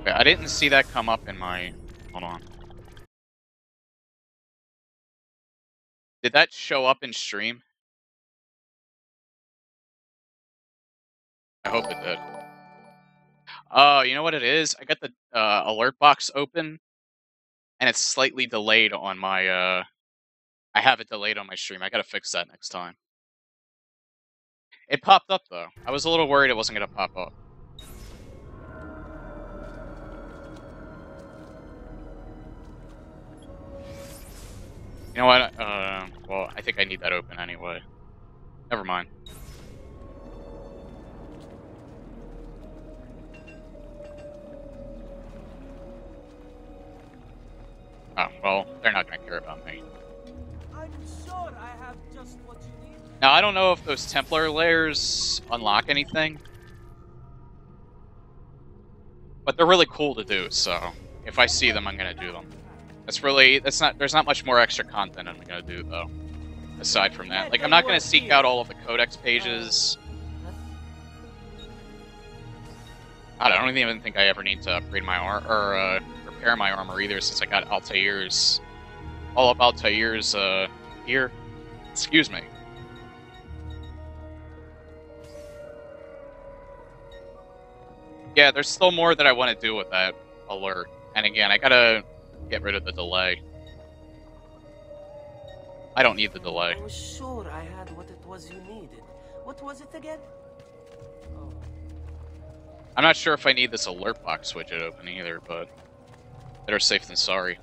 Wait, I didn't see that come up in my... Hold on. Did that show up in stream? I hope it did. Oh, you know what it is? I got the alert box open, and it's slightly delayed on my... I have it delayed on my stream. I gotta fix that next time. It popped up, though. I was a little worried it wasn't gonna pop up. You know what? Well, I think I need that open anyway. Never mind. Oh, well, they're not gonna care about me. I'm sure I have just what you need. Now, I don't know if those Templar layers unlock anything. But they're really cool to do, so if I see them, I'm gonna do them. There's not much more extra content I'm gonna do, though. Aside from that. Like, I'm not gonna seek out all of the codex pages. I don't even think I ever need to upgrade my armor, or, repair my armor either, since I got Altair's... all of Altair's, here. Excuse me. Yeah, there's still more that I want to do with that alert. And again, I gotta get rid of the delay. I don't need the delay. I was sure I had what it was you needed. What was it again? Oh. I'm not sure if I need this alert box widget open either, but better safe than sorry.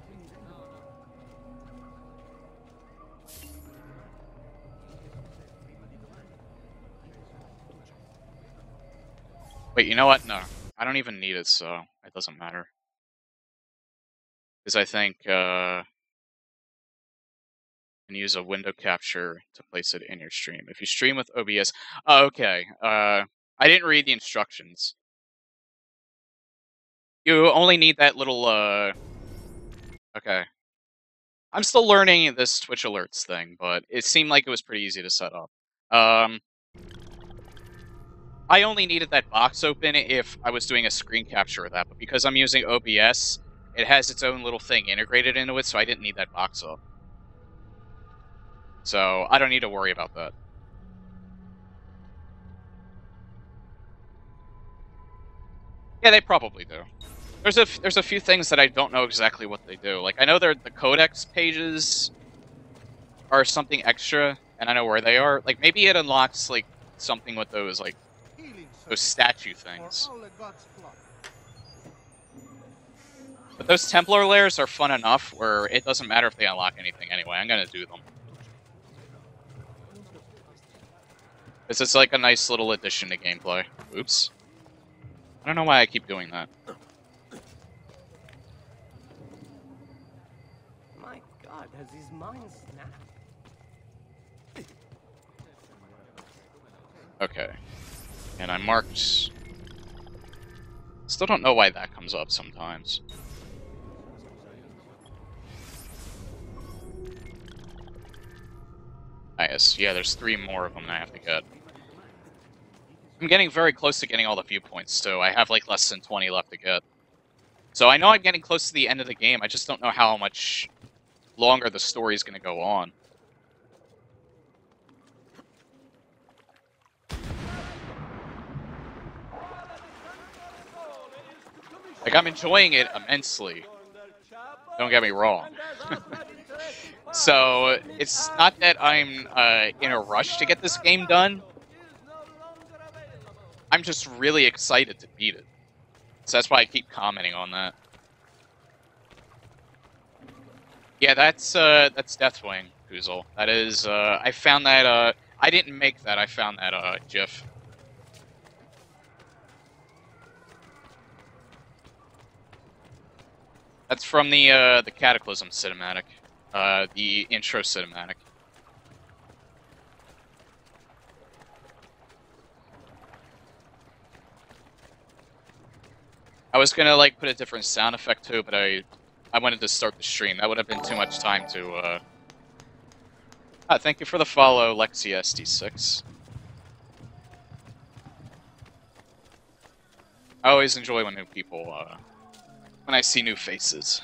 Wait, you know what? No. I don't even need it, so it doesn't matter. Because I think, can use a window capture to place it in your stream. If you stream with OBS... Oh, okay. I didn't read the instructions. You only need that little, Okay. I'm still learning this Twitch alerts thing, but it seemed like it was pretty easy to set up. I only needed that box open if I was doing a screen capture of that, but because I'm using OBS, it has its own little thing integrated into it, so I didn't need that box up. So, I don't need to worry about that. Yeah, they probably do. There's a few things that I don't know exactly what they do. Like, I know the codex pages are something extra, and I know where they are. Like, maybe it unlocks, like, something with those, like, those statue things. But those Templar layers are fun enough where it doesn't matter if they unlock anything anyway. I'm gonna do them. This is like a nice little addition to gameplay. Oops. I don't know why I keep doing that. My God, has his mind snapped? Okay. And I marked... Still don't know why that comes up sometimes. Nice. Yeah, there's 3 more of them that I have to get. I'm getting very close to getting all the viewpoints, too. I have, like, less than 20 left to get. So I know I'm getting close to the end of the game, I just don't know how much longer the story's gonna go on. Like, I'm enjoying it immensely. Don't get me wrong. So, it's not that I'm in a rush to get this game done. I'm just really excited to beat it. So that's why I keep commenting on that. Yeah, that's Deathwing, Kuzel. That is, I found that, I didn't make that, I found that, GIF. That's from the Cataclysm cinematic. The intro cinematic. I was gonna, like, put a different sound effect to it, but I wanted to start the stream. That would have been too much time to, thank you for the follow, LexiSD6. I always enjoy when new people, when I see new faces.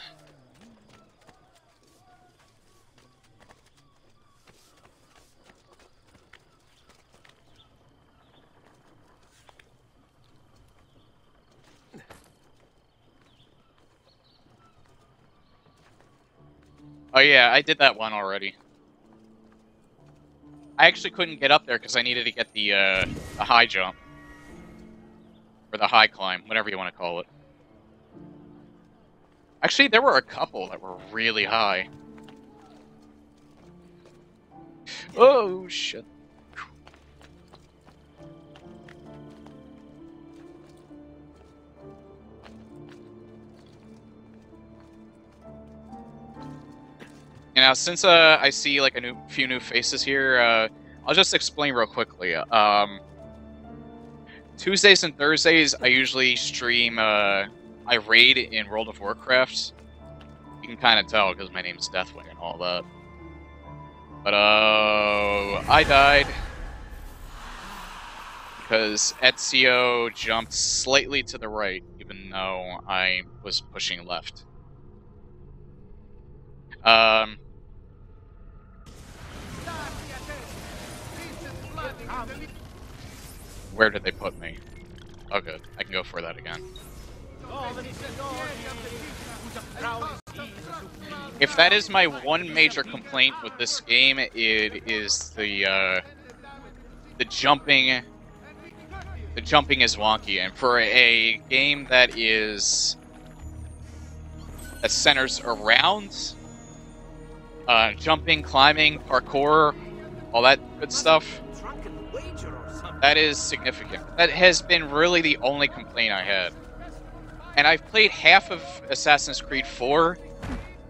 Oh yeah, I did that one already. I actually couldn't get up there because I needed to get the high jump. Or the high climb, whatever you want to call it. Actually, there were a couple that were really high. Oh, shit. And now, since I see like a few new faces here, I'll just explain real quickly. Tuesdays and Thursdays, I usually stream. I raid in World of Warcraft. You can kind of tell because my name's Deathwing and all that. But I died because Ezio jumped slightly to the right, even though I was pushing left. Where did they put me? Oh good, I can go for that again. If that is my one major complaint with this game, it is the jumping. The jumping is wonky, and for a game that centers around jumping, climbing, parkour, all that good stuff, that is significant. That has been really the only complaint I had. And I've played half of Assassin's Creed 4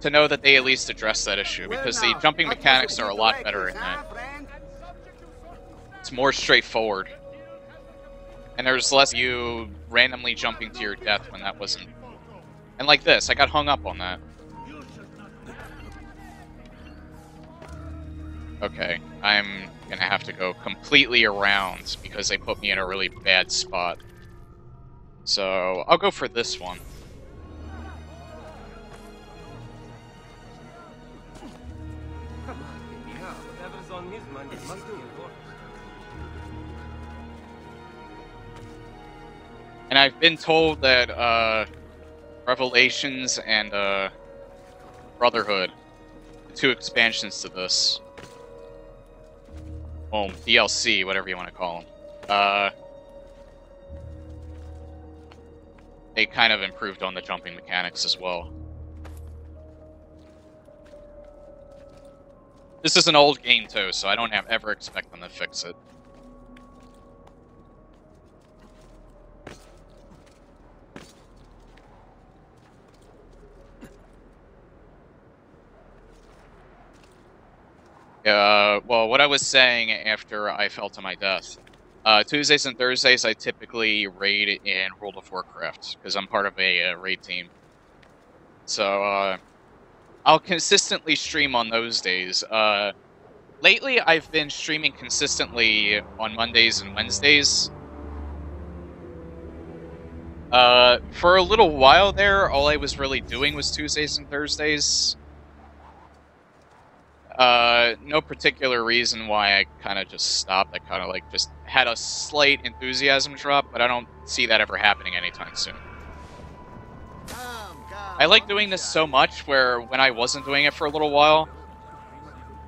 to know that they at least addressed that issue, because the jumping mechanics are a lot better in that. It's more straightforward. And there's less you randomly jumping to your death when that wasn't... And like this, I got hung up on that. Okay, I'm gonna have to go completely around because they put me in a really bad spot. So, I'll go for this one. And I've been told that Revelations and Brotherhood, the two expansions to this, well, DLC, whatever you want to call them, they kind of improved on the jumping mechanics as well. This is an old game too, so I don't ever expect them to fix it. Well, what I was saying after I fell to my death, Tuesdays and Thursdays I typically raid in World of Warcraft, because I'm part of a raid team. So, I'll consistently stream on those days. Lately I've been streaming consistently on Mondays and Wednesdays. For a little while there, all I was really doing was Tuesdays and Thursdays. No particular reason why I kind of just stopped. I kind of like just had a slight enthusiasm drop, but I don't see that ever happening anytime soon. I like doing this so much where when I wasn't doing it for a little while,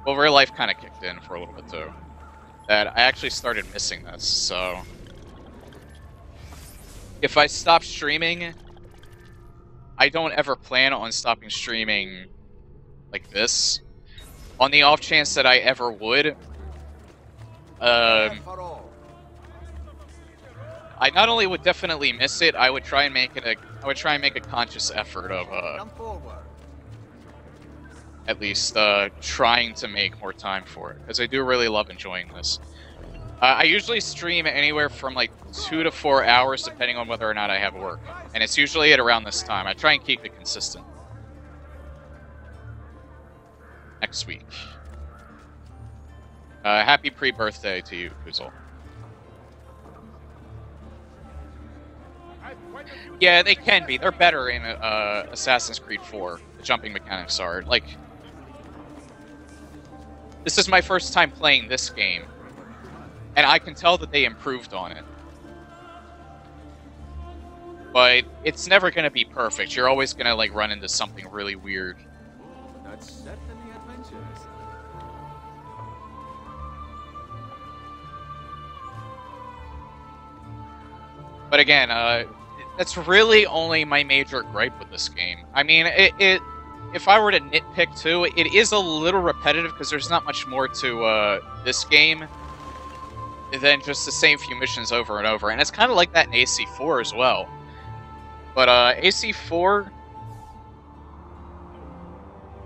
well, real life kind of kicked in for a little bit too, that I actually started missing this, so... If I stop streaming, I don't ever plan on stopping streaming like this. On the off chance that I ever would, I not only would definitely miss it, I would try and make it a conscious effort of at least trying to make more time for it, because I do really love enjoying this. I usually stream anywhere from like 2 to 4 hours, depending on whether or not I have work, and it's usually at around this time. I try and keep it consistent. Next week. Happy pre-birthday to you, Kuzul. Yeah, they can be. They're better in Assassin's Creed 4. The jumping mechanics are. Like, this is my first time playing this game, and I can tell that they improved on it. But it's never going to be perfect. You're always going to, like, run into something really weird. That's certainly adventurous. But again, that's really only my major gripe with this game. I mean, if I were to nitpick too, it is a little repetitive because there's not much more to this game than just the same few missions over and over. And it's kind of like that in AC4 as well. But AC4,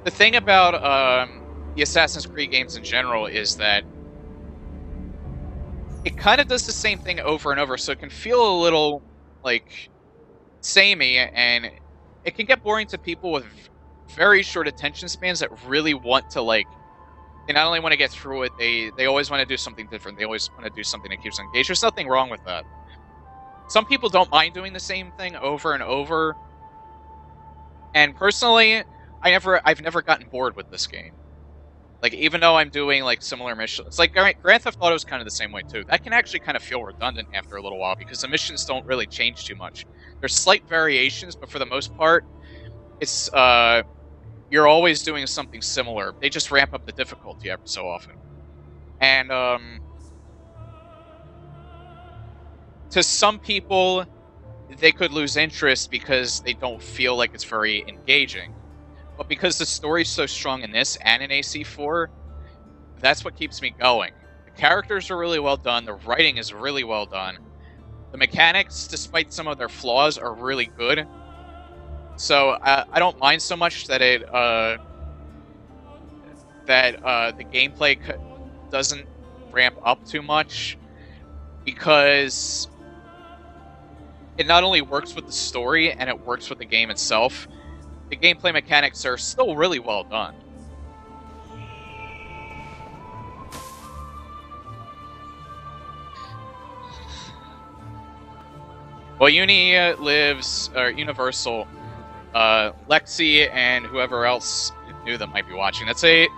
the thing about the Assassin's Creed games in general is that it kind of does the same thing over and over, so it can feel a little, like, samey, and it can get boring to people with very short attention spans that really want to, like, they not only want to get through it, they always want to do something different. They always want to do something that keeps them engaged. There's nothing wrong with that. Some people don't mind doing the same thing over and over, and personally, I've never gotten bored with this game. Like, even though I'm doing, like, similar missions... Like, Grand Theft Auto is kind of the same way, too. That can actually kind of feel redundant after a little while, because the missions don't really change too much. There's slight variations, but for the most part, it's, you're always doing something similar. They just ramp up the difficulty every so often. And, to some people, they could lose interest because they don't feel like it's very engaging. But because the story's so strong in this and in AC4, that's what keeps me going. The characters are really well done, the writing is really well done. The mechanics, despite some of their flaws, are really good. So I don't mind so much that the gameplay doesn't ramp up too much, because it not only works with the story and it works with the game itself. The gameplay mechanics are still really well done. Well, Universal, Lexi, and whoever else new that might be watching. That's a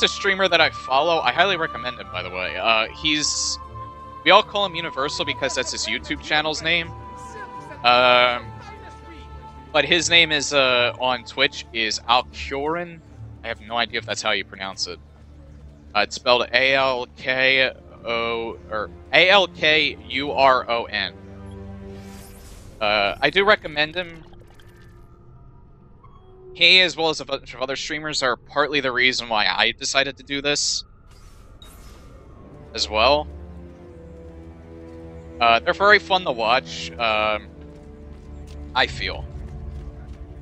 streamer that I follow. I highly recommend him, by the way. We all call him Universal because that's his YouTube channel's name. But his name is, on Twitch, is Alkuron. I have no idea if that's how you pronounce it. It's spelled A-L-K-O... or A-L-K-U-R-O-N. I do recommend him. He, as well as a bunch of other streamers, are partly the reason why I decided to do this as well. They're very fun to watch, I feel.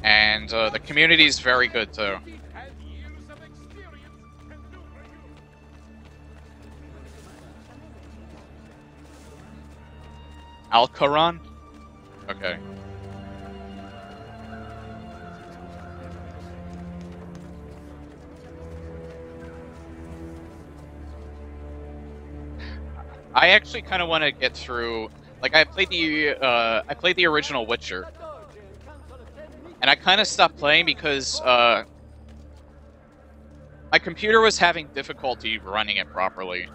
And the community is very good, too. Alkuron? Okay. I actually kind of want to get through... Like, I played the original Witcher. And I kind of stopped playing because, my computer was having difficulty running it properly.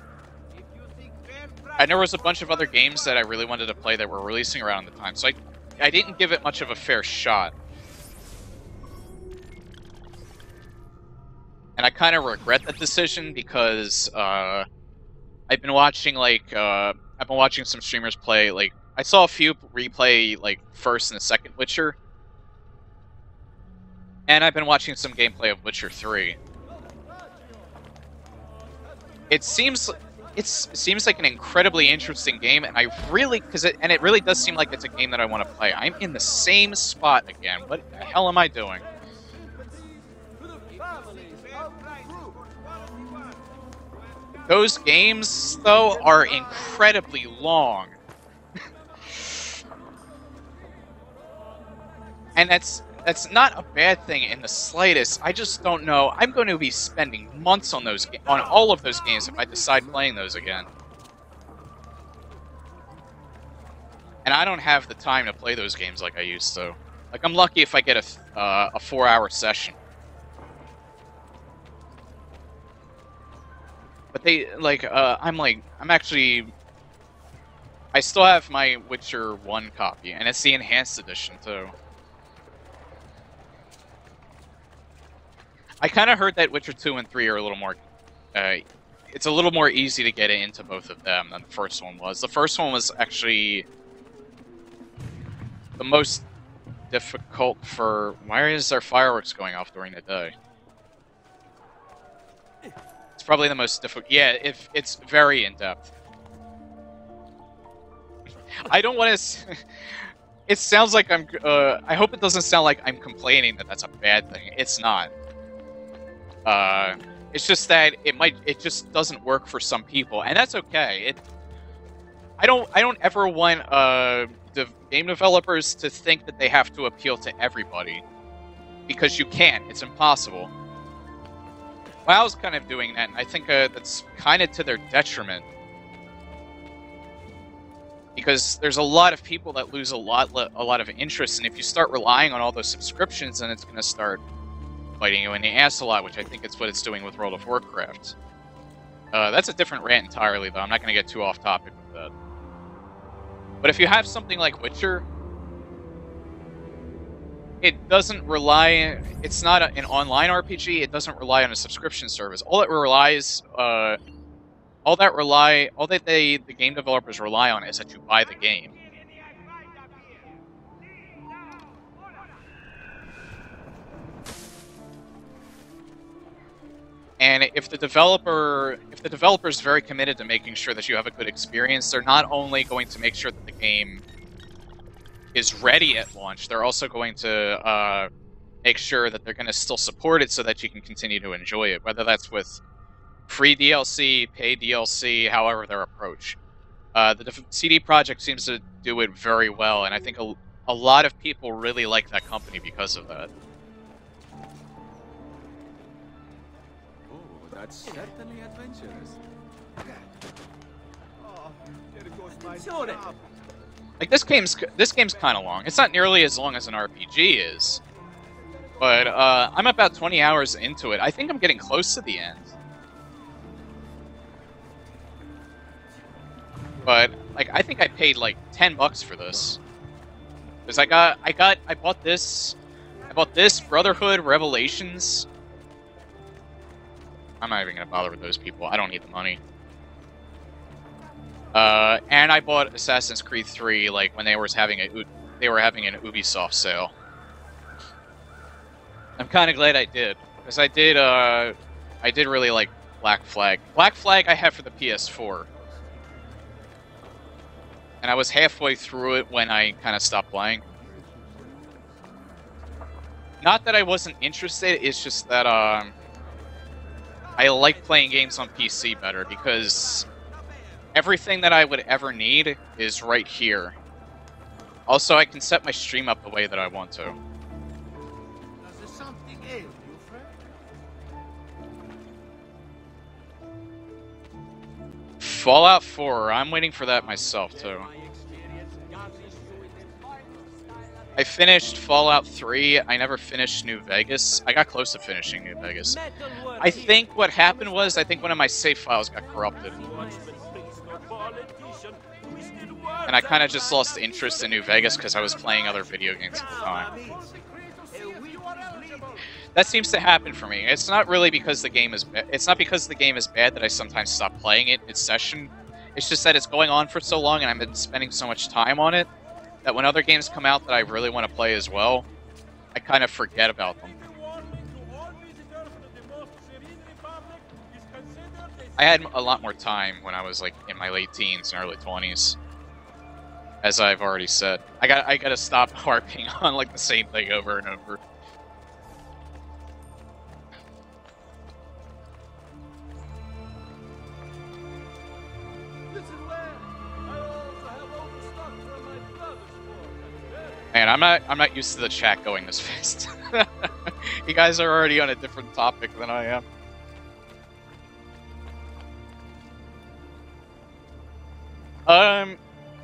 And there was a bunch of other games that I really wanted to play that were releasing around the time, so I didn't give it much of a fair shot. And I kind of regret that decision because, I've been watching, like, I've been watching some streamers play, like, I saw a few replay, like, first and the second Witcher. And I've been watching some gameplay of Witcher 3. It seems like an incredibly interesting game, and I really, it really does seem like it's a game that I want to play. I'm in the same spot again. What the hell am I doing? Those games, though, are incredibly long. And that's not a bad thing in the slightest. I just don't know. I'm going to be spending months on all of those games if I decide playing those again. And I don't have the time to play those games like I used to. Like, I'm lucky if I get a 4-hour session. But I still have my Witcher 1 copy, and it's the enhanced edition, too. I kind of heard that Witcher 2 and 3 are a little more... it's a little more easy to get into both of them than the first one was. The first one was actually the most difficult for... Why is there fireworks going off during the day? It's probably the most difficult... Yeah, it's very in-depth. I don't want to... It sounds like I'm... I hope it doesn't sound like I'm complaining that that's a bad thing. It's not. It's just that it just doesn't work for some people, and that's okay. I don't ever want the game developers to think that they have to appeal to everybody, because you can't. It's impossible. WoW's kind of doing that, and I think that's kind of to their detriment, because there's a lot of people that lose a lot of interest, and if you start relying on all those subscriptions, then it's going to start biting you in the ass a lot, which I think it's what it's doing with World of Warcraft. That's a different rant entirely, though. I'm not going to get too off topic with that. But if you have something like Witcher, it doesn't rely... It's not an online RPG. It doesn't rely on a subscription service. All that the game developers rely on is that you buy the game. And if the developer is very committed to making sure that you have a good experience, they're not only going to make sure that the game is ready at launch, they're also going to make sure that they're going to still support it so that you can continue to enjoy it, whether that's with free DLC, paid DLC, however their approach. The CD Projekt seems to do it very well, and I think a lot of people really like that company because of that. That's certainly adventurous. Oh, there goes my job. Like, this game's kind of long. It's not nearly as long as an RPG is, but I'm about 20 hours into it. I think I'm getting close to the end. But like, I think I paid like $10 for this, because I bought this Brotherhood Revelations. I'm not even gonna bother with those people. I don't need the money. And I bought Assassin's Creed 3 like when they were having an Ubisoft sale. I'm kind of glad I did, because I did really like Black Flag. Black Flag I have for the PS4, and I was halfway through it when I kind of stopped playing. Not that I wasn't interested. It's just that I like playing games on PC better, because everything that I would ever need is right here. Also, I can set my stream up the way that I want to. Fallout 4, I'm waiting for that myself, too. I finished Fallout 3, I never finished New Vegas. I got close to finishing New Vegas. I think what happened was, I think one of my save files got corrupted. And I kind of just lost interest in New Vegas because I was playing other video games at the time. That seems to happen for me. It's not really because the game is it's not because the game is bad that I sometimes stop playing it mid-session. It's just that it's going on for so long and I've been spending so much time on it that when other games come out that I really want to play as well, I kind of forget about them. I had a lot more time when I was like in my late teens and early 20s. As I've already said. I gotta stop harping on like the same thing over and over. Man, I'm not used to the chat going this fast. You guys are already on a different topic than I am.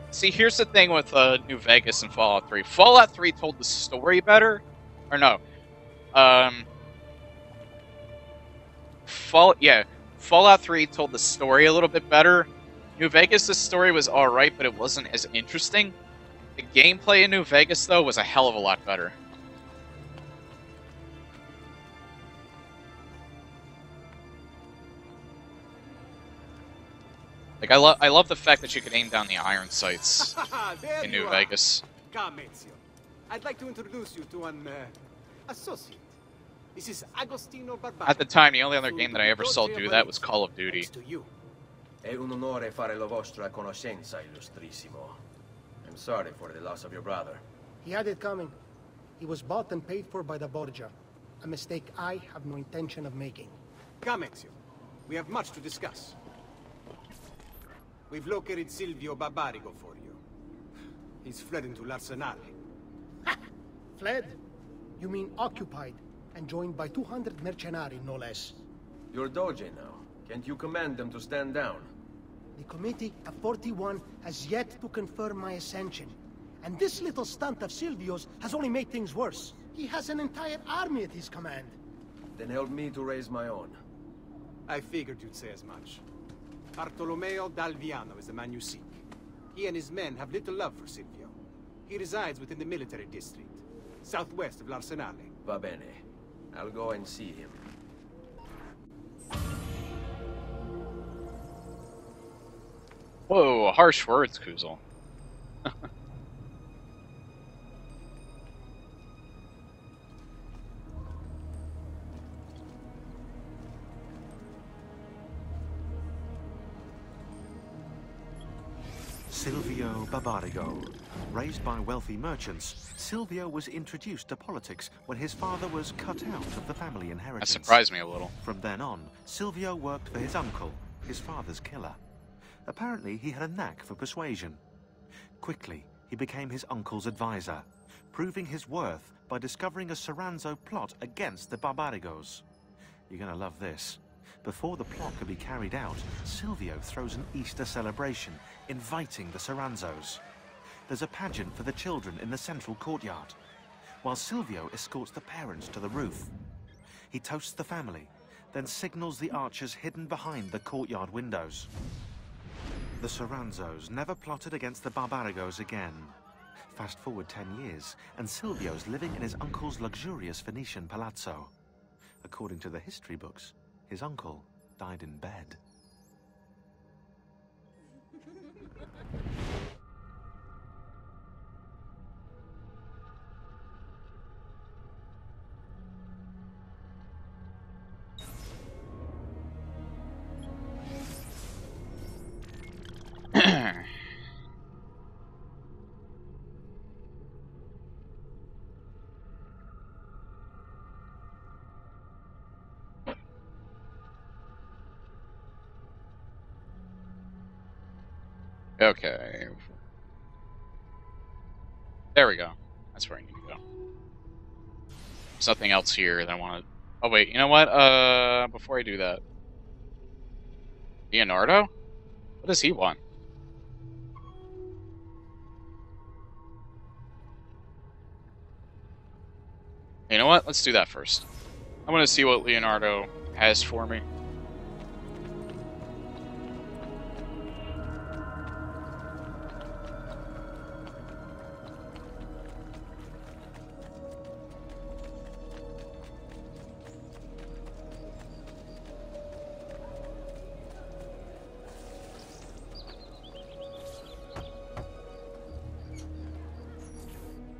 See, here's the thing with New Vegas and Fallout 3. Fallout 3 told the story better, or no? Fallout 3 told the story a little bit better. New Vegas' story was alright, but it wasn't as interesting. The gameplay in New Vegas, though, was a hell of a lot better. Like, I love the fact that you can aim down the iron sights in New Vegas. Come, Ezio. I'd like to introduce you to an associate. This is Agostino Barbaro. At the time, the only other game that I ever saw do that was Call of Duty. Thanks to you. È un onore fare la vostra conoscenza, illustrissimo. I'm sorry for the loss of your brother. He had it coming. He was bought and paid for by the Borgia. A mistake I have no intention of making. Come, Ezio. We have much to discuss. We've located Silvio Barbarigo for you. He's fled into l'Arsenale. Fled? You mean occupied, and joined by 200 mercenari, no less. You're Doge now. Can't you command them to stand down? The Committee of 41 has yet to confirm my ascension. And this little stunt of Silvio's has only made things worse. He has an entire army at his command. Then help me to raise my own. I figured you'd say as much. Bartolomeo d'Alviano is the man you seek. He and his men have little love for Silvio. He resides within the military district, southwest of l'Arsenale. Va bene. I'll go and see him. Whoa, harsh words, Kuzel. Silvio Barbarigo. Raised by wealthy merchants, Silvio was introduced to politics when his father was cut out of the family inheritance. That surprised me a little. From then on, Silvio worked for his uncle, his father's killer. Apparently, he had a knack for persuasion. Quickly, he became his uncle's advisor, proving his worth by discovering a Soranzo plot against the Barbarigos. You're gonna love this. Before the plot could be carried out, Silvio throws an Easter celebration, inviting the Soranzos. There's a pageant for the children in the central courtyard, while Silvio escorts the parents to the roof. He toasts the family, then signals the archers hidden behind the courtyard windows. The Soranzos never plotted against the Barbarigos again. Fast forward 10 years, and Silvio's living in his uncle's luxurious Venetian palazzo. According to the history books, his uncle died in bed. Okay. There we go. That's where I need to go. There's nothing else here that I want to... Oh, wait. You know what? Before I do that... Leonardo? What does he want? You know what? Let's do that first. I want to see what Leonardo has for me.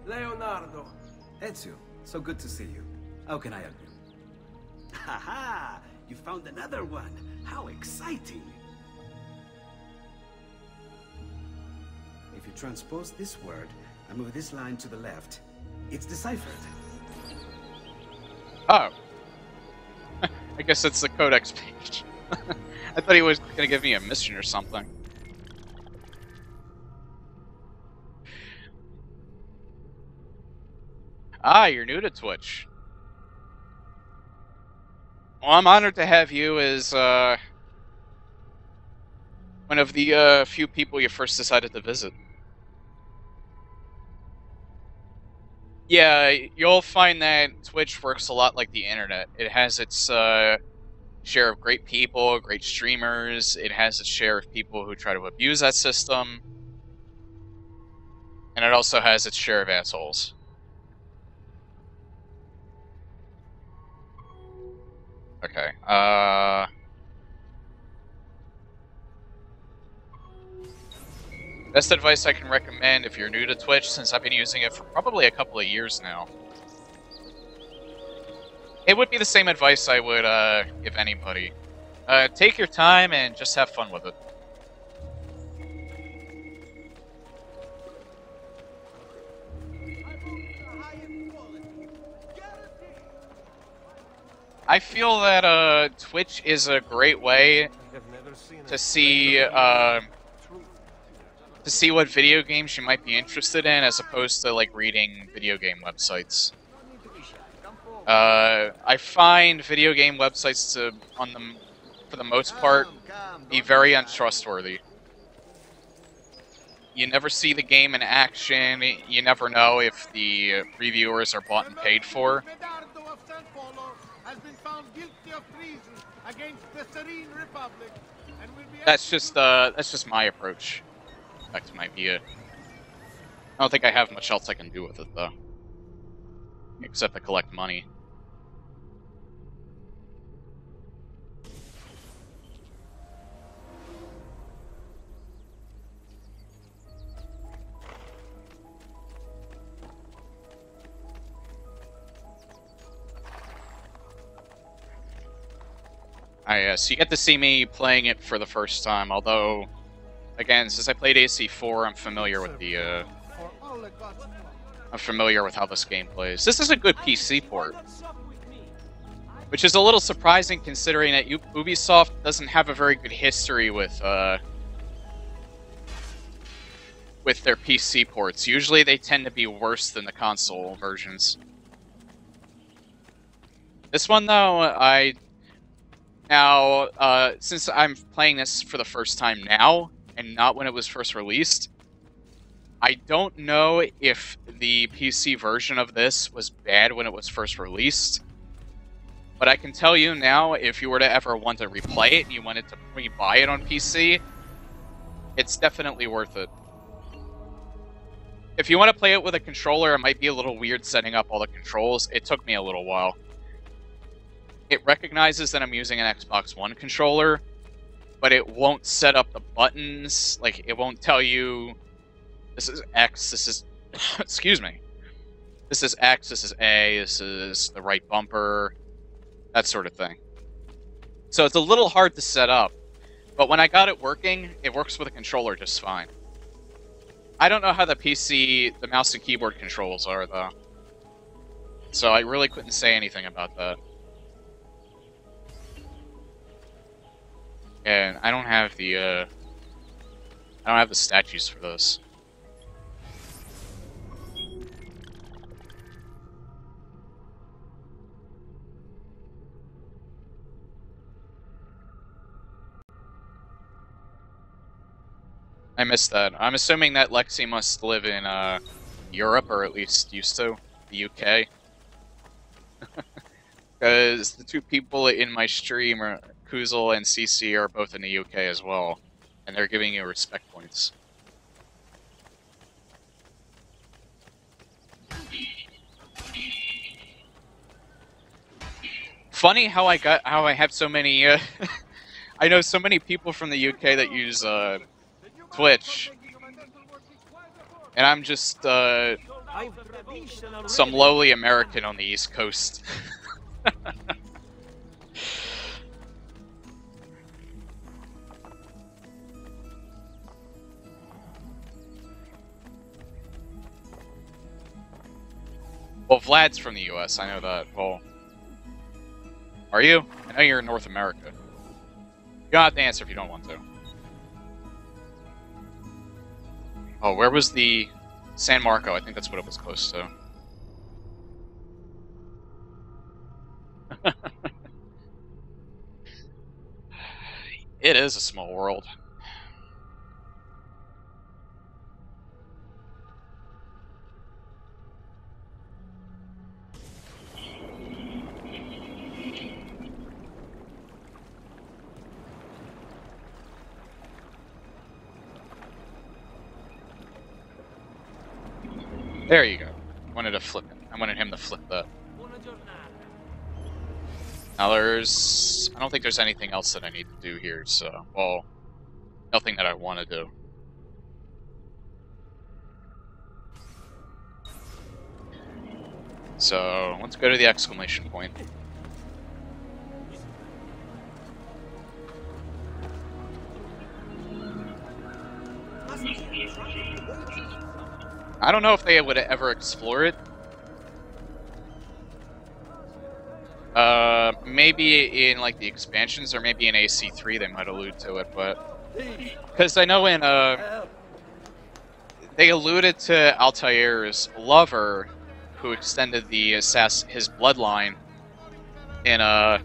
Leonardo. Ezio, so good to see you. How can I help you? Haha! You found another one! How exciting! If you transpose this word and move this line to the left, it's deciphered. Oh. I guess it's the codex page. I thought he was going to give me a mission or something. Ah, you're new to Twitch. Well, I'm honored to have you as one of the few people you first decided to visit. Yeah, you'll find that Twitch works a lot like the internet. It has its share of great people, great streamers. It has its share of people who try to abuse that system. And it also has its share of assholes. Okay, best advice I can recommend if you're new to Twitch, since I've been using it for probably a couple of years now. It would be the same advice I would give anybody. Take your time and just have fun with it. I feel that Twitch is a great way to see what video games you might be interested in, as opposed to like reading video game websites. I find video game websites for the most part, be very untrustworthy. You never see the game in action. You never know if the reviewers are bought and paid for. That's just my approach. That's my view. I don't think I have much else I can do with it, though. Except to collect money. So you get to see me playing it for the first time, although, again, since I played AC4, I'm familiar with the, I'm familiar with how this game plays. This is a good PC port, which is a little surprising considering that Ubisoft doesn't have a very good history with their PC ports. Usually they tend to be worse than the console versions. This one, though, since I'm playing this for the first time now, and not when it was first released, I don't know if the PC version of this was bad when it was first released. But I can tell you now, if you were to ever want to replay it and you wanted to rebuy it on PC, it's definitely worth it. If you want to play it with a controller, it might be a little weird setting up all the controls. It took me a little while. It recognizes that I'm using an Xbox One controller, but it won't set up the buttons. Like, it won't tell you, this is X, this is, excuse me. This is X, this is A, this is the right bumper, that sort of thing. So it's a little hard to set up, but when I got it working, it works with a controller just fine. I don't know how the PC, the mouse and keyboard controls are, though. So I really couldn't say anything about that. And I don't have the statues for this. I missed that. I'm assuming that Lexi must live in Europe, or at least used to, the UK. Because the two people in my stream are Kuzel and CC are both in the UK as well, and they're giving you respect points. Funny how I have so many I know so many people from the UK that use Twitch, and I'm just some lowly American on the East Coast. Well, Vlad's from the US, I know that. Well, are you? I know you're in North America. You don't have to answer if you don't want to. Oh, where was the San Marco? I think that's what it was close to. It is a small world. There you go. I wanted to flip it. I wanted him to flip that. Now there's... I don't think there's anything else that I need to do here, so... Well, nothing that I want to do. So, let's go to the exclamation point. I don't know if they would ever explore it. Maybe in like the expansions, or maybe in AC3 they might allude to it, but because I know in they alluded to Altair's lover, who extended his bloodline in a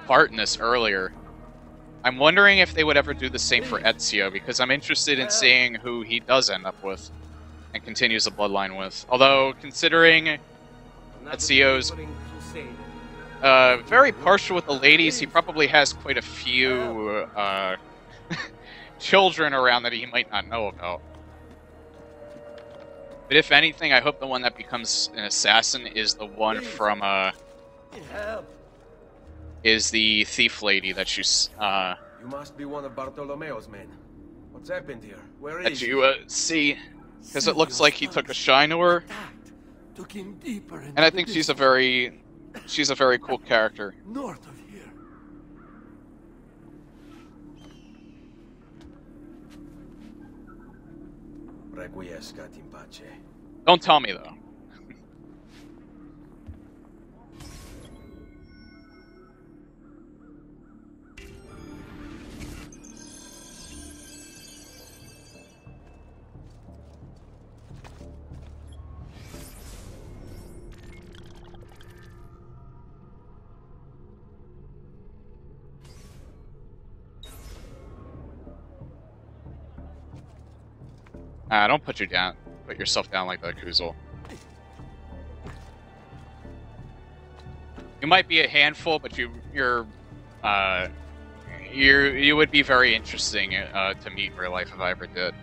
part in this earlier. I'm wondering if they would ever do the same for Ezio, because I'm interested in seeing who he does end up with and continues the bloodline with. Although, considering Ezio's very partial with the ladies, he probably has quite a few children around that he might not know about. But if anything, I hope the one that becomes an assassin is the one from, is the thief lady that you, You must be one of Bartolomeo's men. What's happened here? Where is that you, see, because it looks like he took a shine to her. And I think she's a very cool character. North of here. Requiescat in pace. Don't tell me, though. Don't put you down. Put yourself down like that, Kuzul. You might be a handful, but you would be very interesting to meet in real life if I ever did.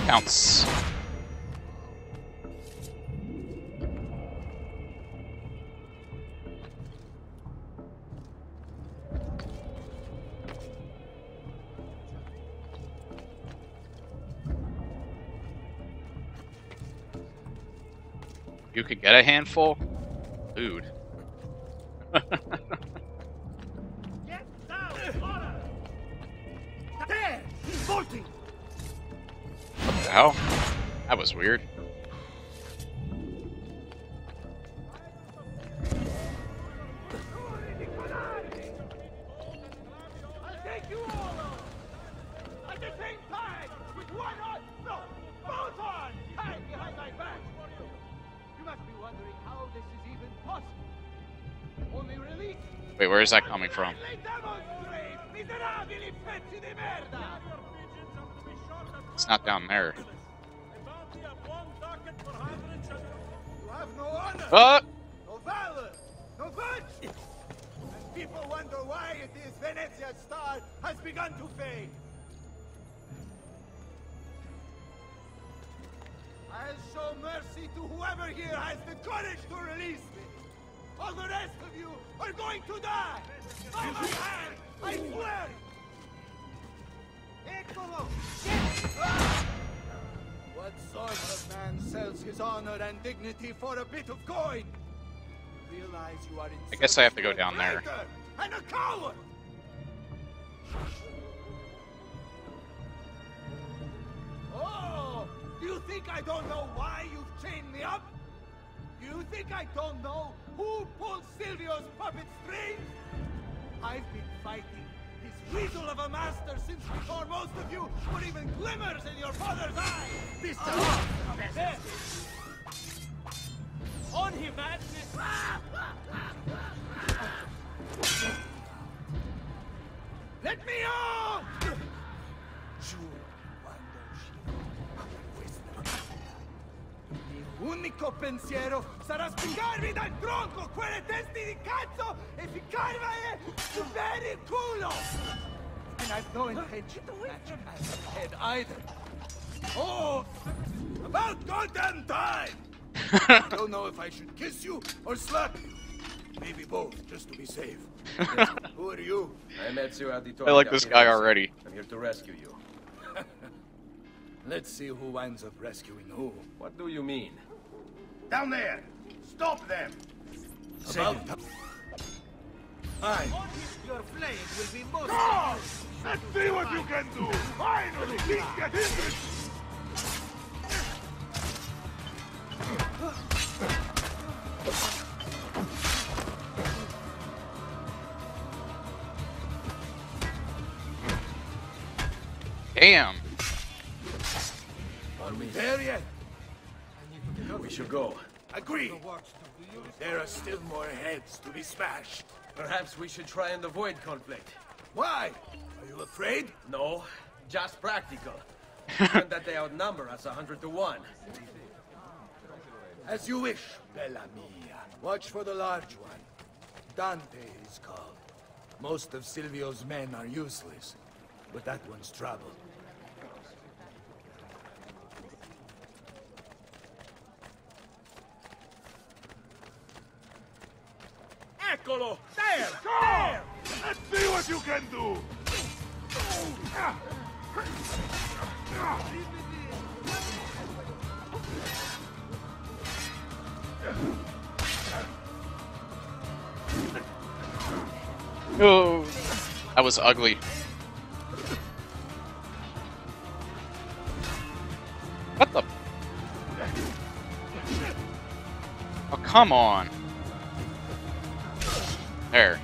Counts. You could get a handful? Dude. There! He's bolting! What the hell? That was weird. I'll take you all on! At the same time! With one arm! No! Both arms! Tied behind my back! You must be wondering how this is even possible. Only release... Wait, where is that coming from? It's not down there. Oh! No valor! No virtue! And people wonder why it is Venezia's star has begun to fade. I'll show mercy to whoever here has the courage to release me. All the rest of you are going to die! By my hand, I swear! What sort of man sells his honor and dignity for a bit of coin? Realize you are in I guess I have to go down there. And a coward! Oh! Do you think I don't know why you've chained me up? Do you think I don't know who pulled Silvio's puppet strings? I've been fighting this weasel of a master since before most of you were even glimmers in your father's eyes! This there! On him, man! L'unico pensiero sarà spiccarmi dal tronco quelle testi di cazzo e ficcarmene per il culo! And I've no intention of matching as a head either. Oh! About goddamn time! I don't know if I should kiss you or slap you. Maybe both, just to be safe. Who are you? I'm Ezio Auditore. I like this guy already. I'm here to rescue you. Let's see who winds up rescuing who. What do you mean? Down there! Stop them! About Fine. Your blade will be most... Go! Let's see what you can do! Finally! Get in! Damn. Are we there yet? We should go. Agree. There are still more heads to be smashed. Perhaps we should try and avoid conflict. Why? Are you afraid? No, just practical. Given that they outnumber us 100 to 1. As you wish, Bella Mia. Watch for the large one. Dante is called. Most of Silvio's men are useless, but that one's trouble. Eccolo! There! There! Let's see what you can do! Oh, that was ugly. What the? Oh, come on. There.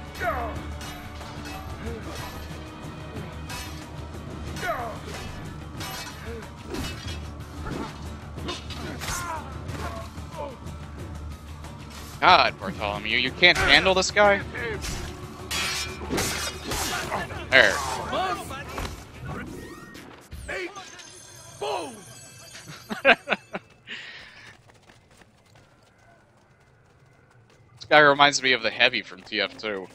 God, Bartholomew, you can't handle this guy? There. Boom! This guy reminds me of the Heavy from TF2.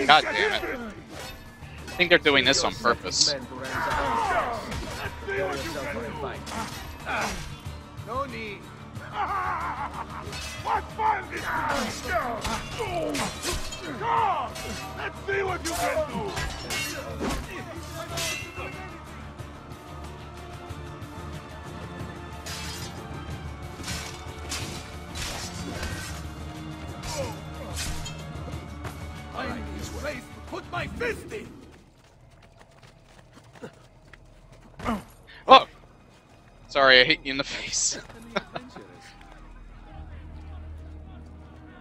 God damn it. I think they're doing this on purpose. No need. What fun this is! Come! Let's see what you can do! I need this place to put my fist in! Oh! Sorry, I hit you in the face.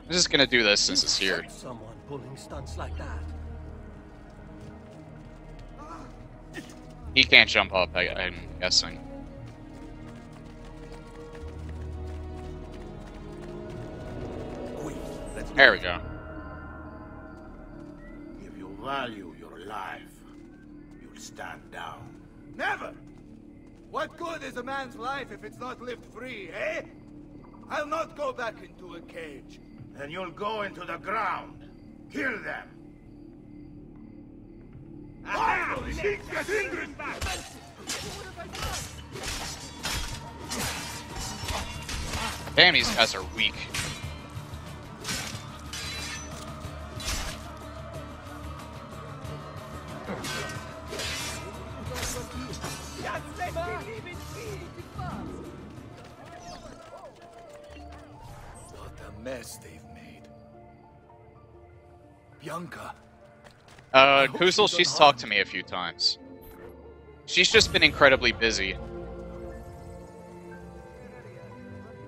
I'm just gonna do this since it's here. Someone pulling stunts like that. He can't jump up, I'm guessing. There we go. If you value your life, you'll stand down. Never! What good is a man's life if it's not lived free, eh? I'll not go back into a cage. Then you'll go into the ground. Kill them. Damn, these guys are weak. What a mess they've made. Bianca. Kuzel, she's talked to me a few times. She's just been incredibly busy.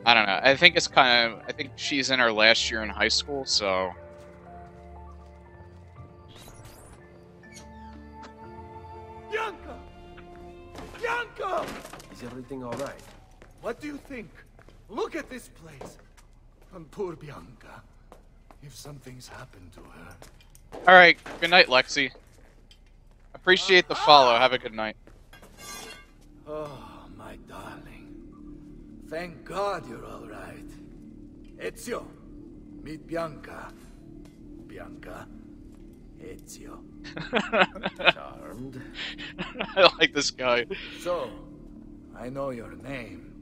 I don't know. I think it's kind of... I think she's in her last year in high school, so... Bianca! Bianca! Is everything alright? What do you think? Look at this place. And poor Bianca. if something's happened to her. Alright, good night, Lexi. Appreciate the follow. Have a good night. Oh, my darling. Thank God you're all right. Ezio, meet Bianca. Bianca, Ezio. Charmed. I like this guy. So, I know your name,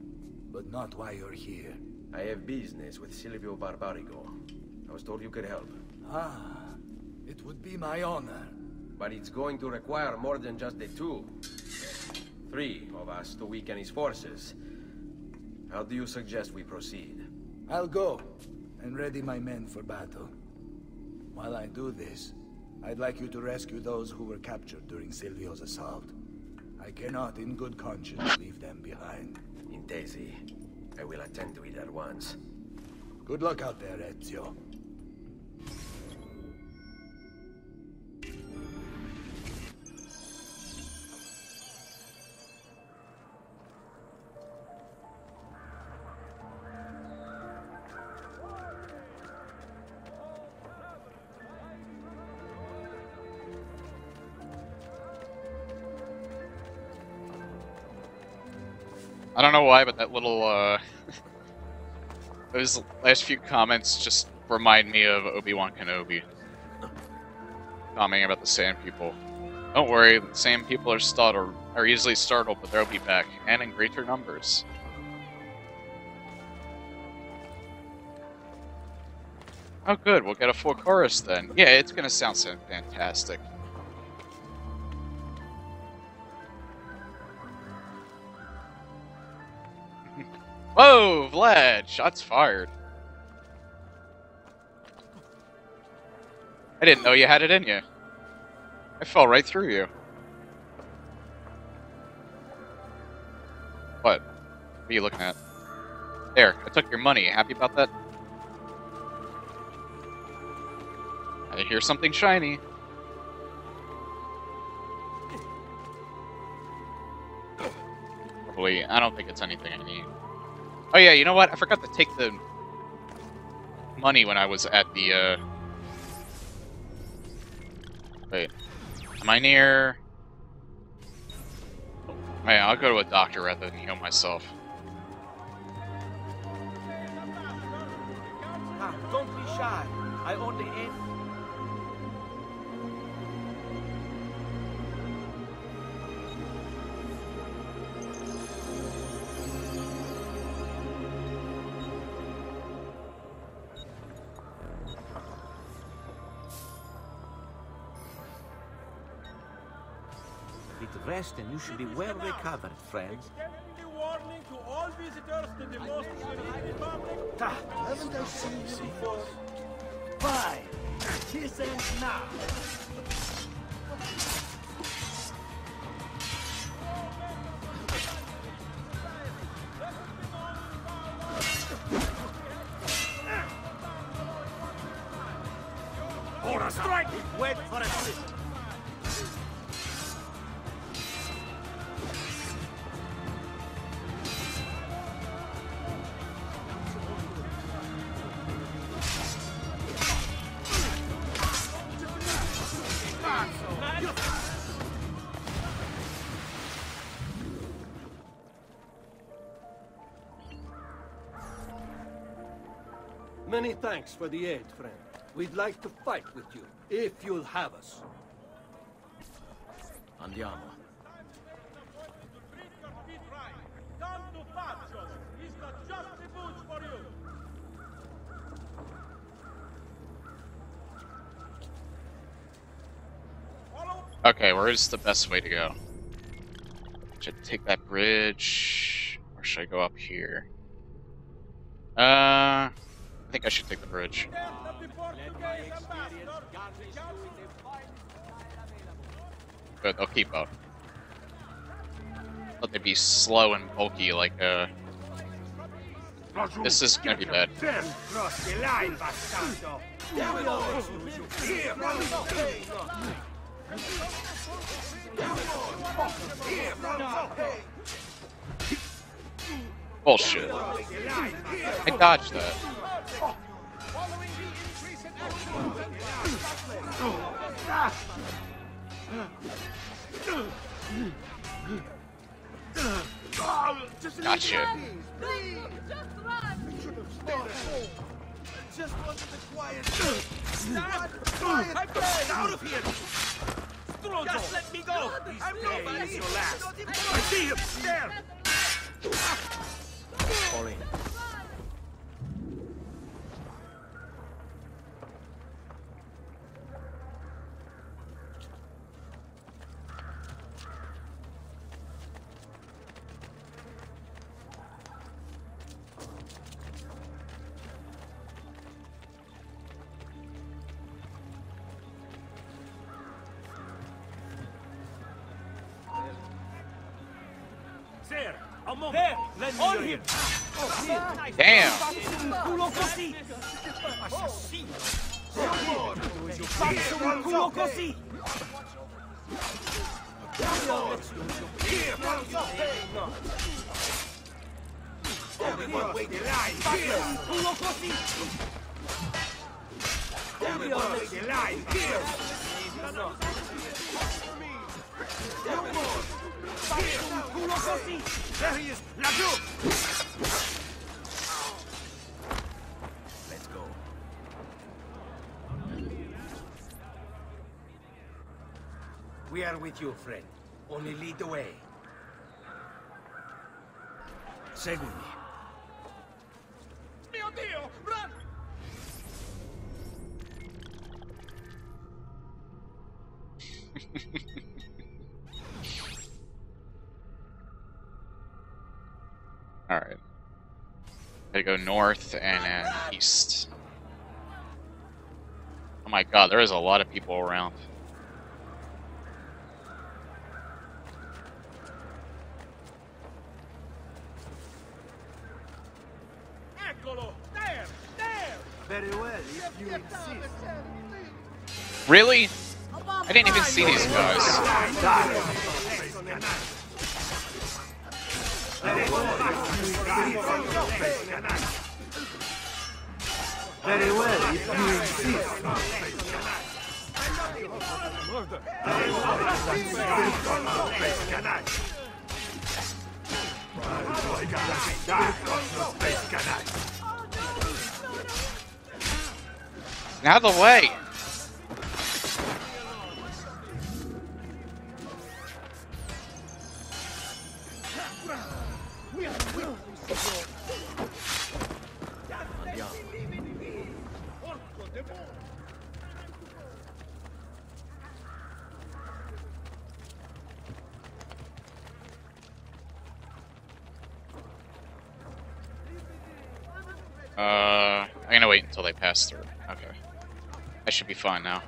but not why you're here. I have business with Silvio Barbarigo. I was told you could help. Ah, it would be my honor. But it's going to require more than just the two. 3 of us to weaken his forces. How do you suggest we proceed? I'll go and ready my men for battle. While I do this, I'd like you to rescue those who were captured during Silvio's assault. I cannot, in good conscience, leave them behind. Intesi. I will attend to it at once. Good luck out there, Ezio. I don't know why, but that little, those last few comments just remind me of Obi-Wan Kenobi. Commenting about the Sand People. Don't worry, the Sand People are easily startled, but they'll be back, and in greater numbers. Oh good, we'll get a full chorus then. Yeah, it's gonna sound fantastic. Whoa, Vlad! Shots fired. I didn't know you had it in you. I fell right through you. What? What are you looking at? There, I took your money. Happy about that? I hear something shiny. Probably, I don't think it's anything I need. Oh yeah, you know what? I forgot to take the money when I was at the, Wait. Am I near... Hey, I'll go to a doctor rather than heal myself. Ah, don't be shy. I only aim. Rest and you should be well recovered, friends. Extending the warning to all visitors to the most serene public. Haven't I seen you before? Fine. This ends now. Order strike! Wait for a slip. Many thanks for the aid, friend. We'd like to fight with you, if you'll have us. Andiamo. Okay, where is the best way to go? Should I take that bridge? Or should I go up here? I think I should take the bridge. Good, they'll keep up. Let they be slow and bulky like, This is gonna be bad. Cross the line, bastardo! Bullshit. I dodged that. Gotcha. Just wanted the quiet. Stop! Out of here! Just let me go! I'm nobody! Your last. I see him! There! Fall in. There! There! On him! Damn. Culo così! Assassino! Faccio un culo così! Everyone wait the line! Faccio un culo così! Everyone wait the line! Here! Faccio un culo così! There he is! Laggiù! Let's go. We are with you, friend. Only lead the way. Seguimi. Mio Dio! Run! Alright. Gotta go north and then east. Oh my god, there is a lot of people around. Eccolo! There! There! Very well, if you insist. Really? I didn't even see these guys. Very well, if you insist. Out of the way! I'm gonna wait until they pass through. Okay. I should be fine now.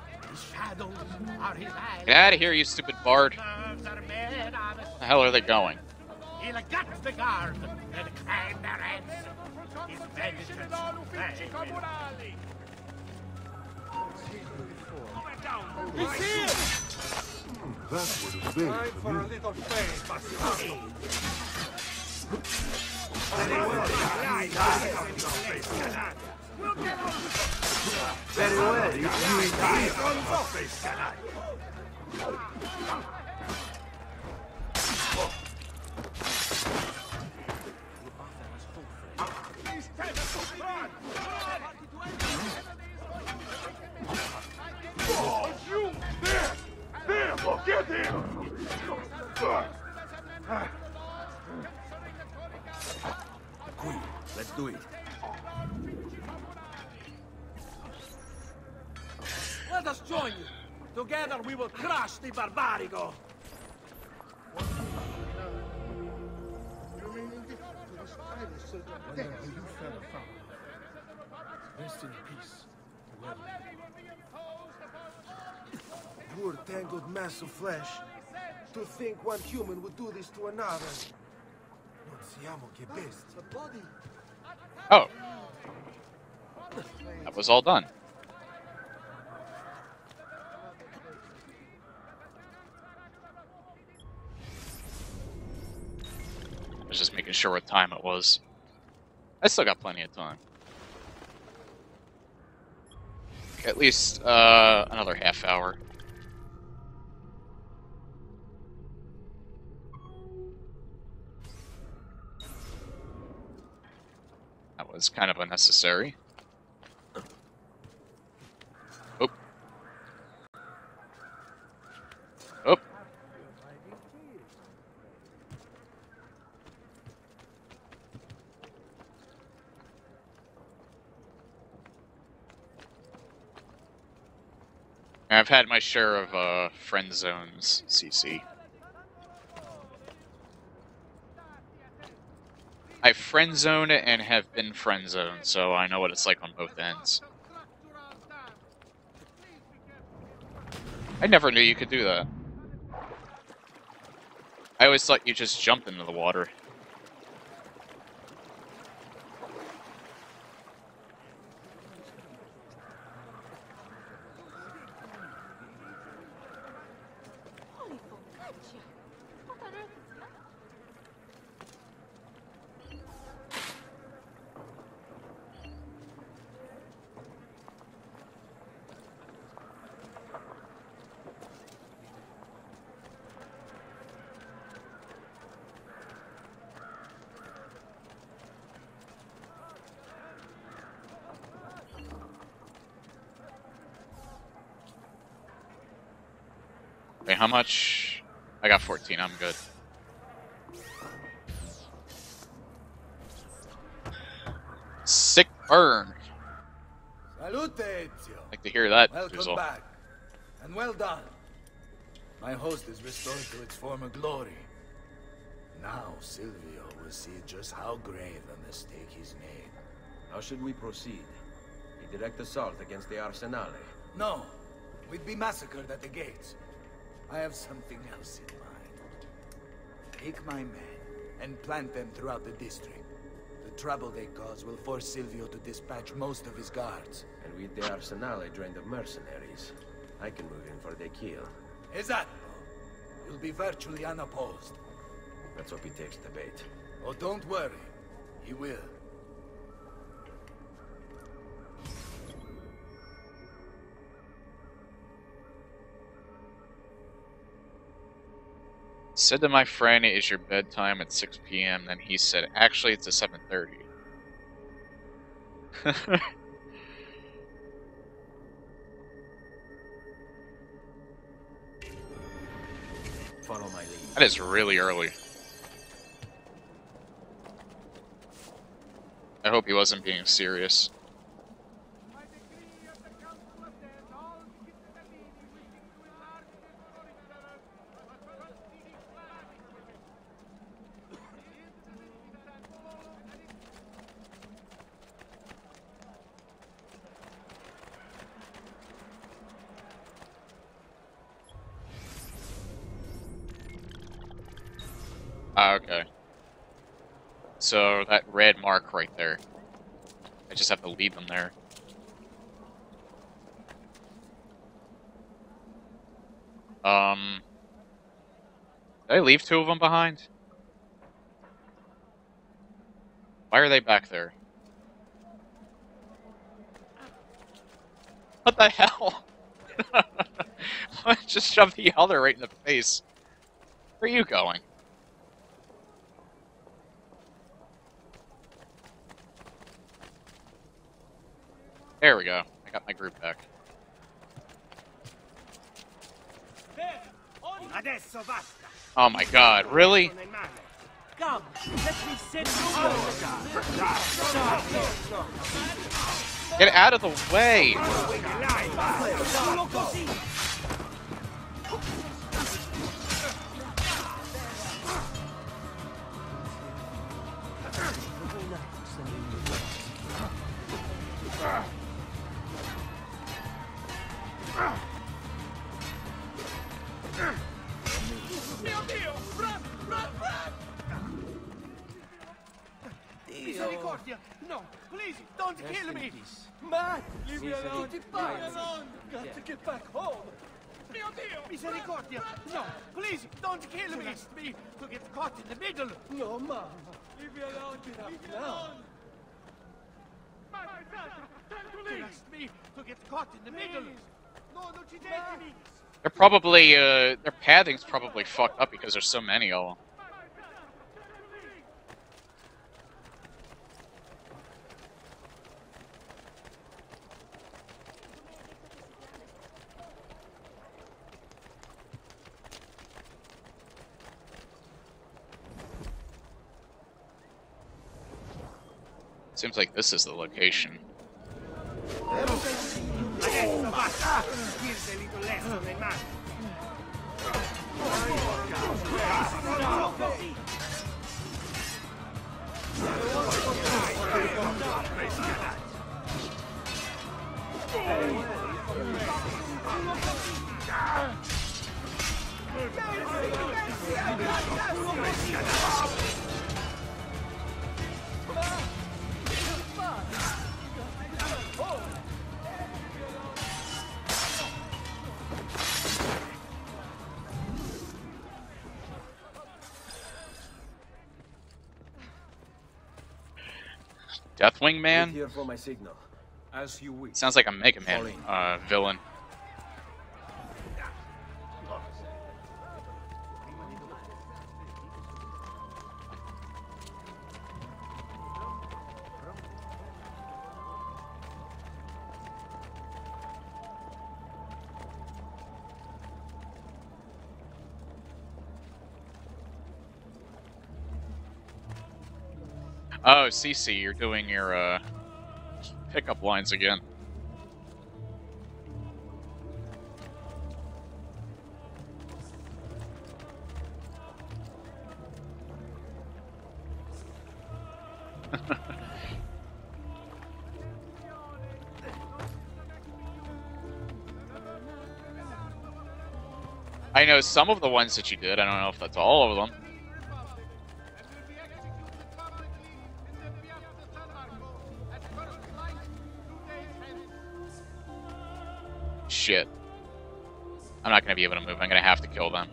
Get out of here, you stupid bard. Where the hell are they going? He'll gut the guard and claim their ransom. His vengeance He's here! Time for a little faith, Very well, if you insist. Get him! Qui, let's do it. Let us join you. Together we will crush the Barbarigo. Rest in peace. Poor tangled mass of flesh. To think one human would do this to another. Non siamo che bestie. Oh. That was all done. I was just making sure what time it was. I still got plenty of time. at least another half hour. That was kind of unnecessary. Oh. Oh. I've had my share of friend zones, CC. I've friend zoned and have been friend zoned, so I know what it's like on both ends. I never knew you could do that. I always thought you just jumped into the water. Okay, how much? I got 14, I'm good. Sick burn. Salute, Ezio. Like to hear that. Welcome back. And well done. My host is restored to its former glory. Now Silvio will see just how grave a mistake he's made. How should we proceed? A direct assault against the Arsenale? No. We'd be massacred at the gates. I have something else in mind. Take my men and plant them throughout the district. The trouble they cause will force Silvio to dispatch most of his guards. And with the Arsenale drained of mercenaries, I can move in for the kill. Esatto. You'll be virtually unopposed. Let's hope he takes the bait. Oh, don't worry. He will. Said to my friend, "Is your bedtime at 6 p.m.?" Then he said, "Actually, it's at 7:30." Follow my lead. That is really early. I hope he wasn't being serious. Okay. So that red mark right there. I just have to lead them there. Did I leave 2 of them behind? Why are they back there? What the hell? I just shoved the other right in the face. Where are you going? There we go. I got my group back. Oh my god, really? Come, let me send you. Get out of the way! Misericordia! No, please, don't kill me! Man, leave me alone! Leave me alone! Got to get back home! Mio Dio! Misericordia! No, please, don't kill me! Me to get caught in the middle! No, Mama. Leave me alone! Leave me alone! me to get caught in the middle. They're probably, their padding's probably fucked up because there's so many of them. Seems like this is the location. Deathwing Man? Here for my signal. As you wish. Sounds like a Mega Man villain. Oh, CC, you're doing your pickup lines again. I know some of the ones that you did. I don't know if that's all of them. Shit. I'm not gonna be able to move. I'm gonna have to kill them.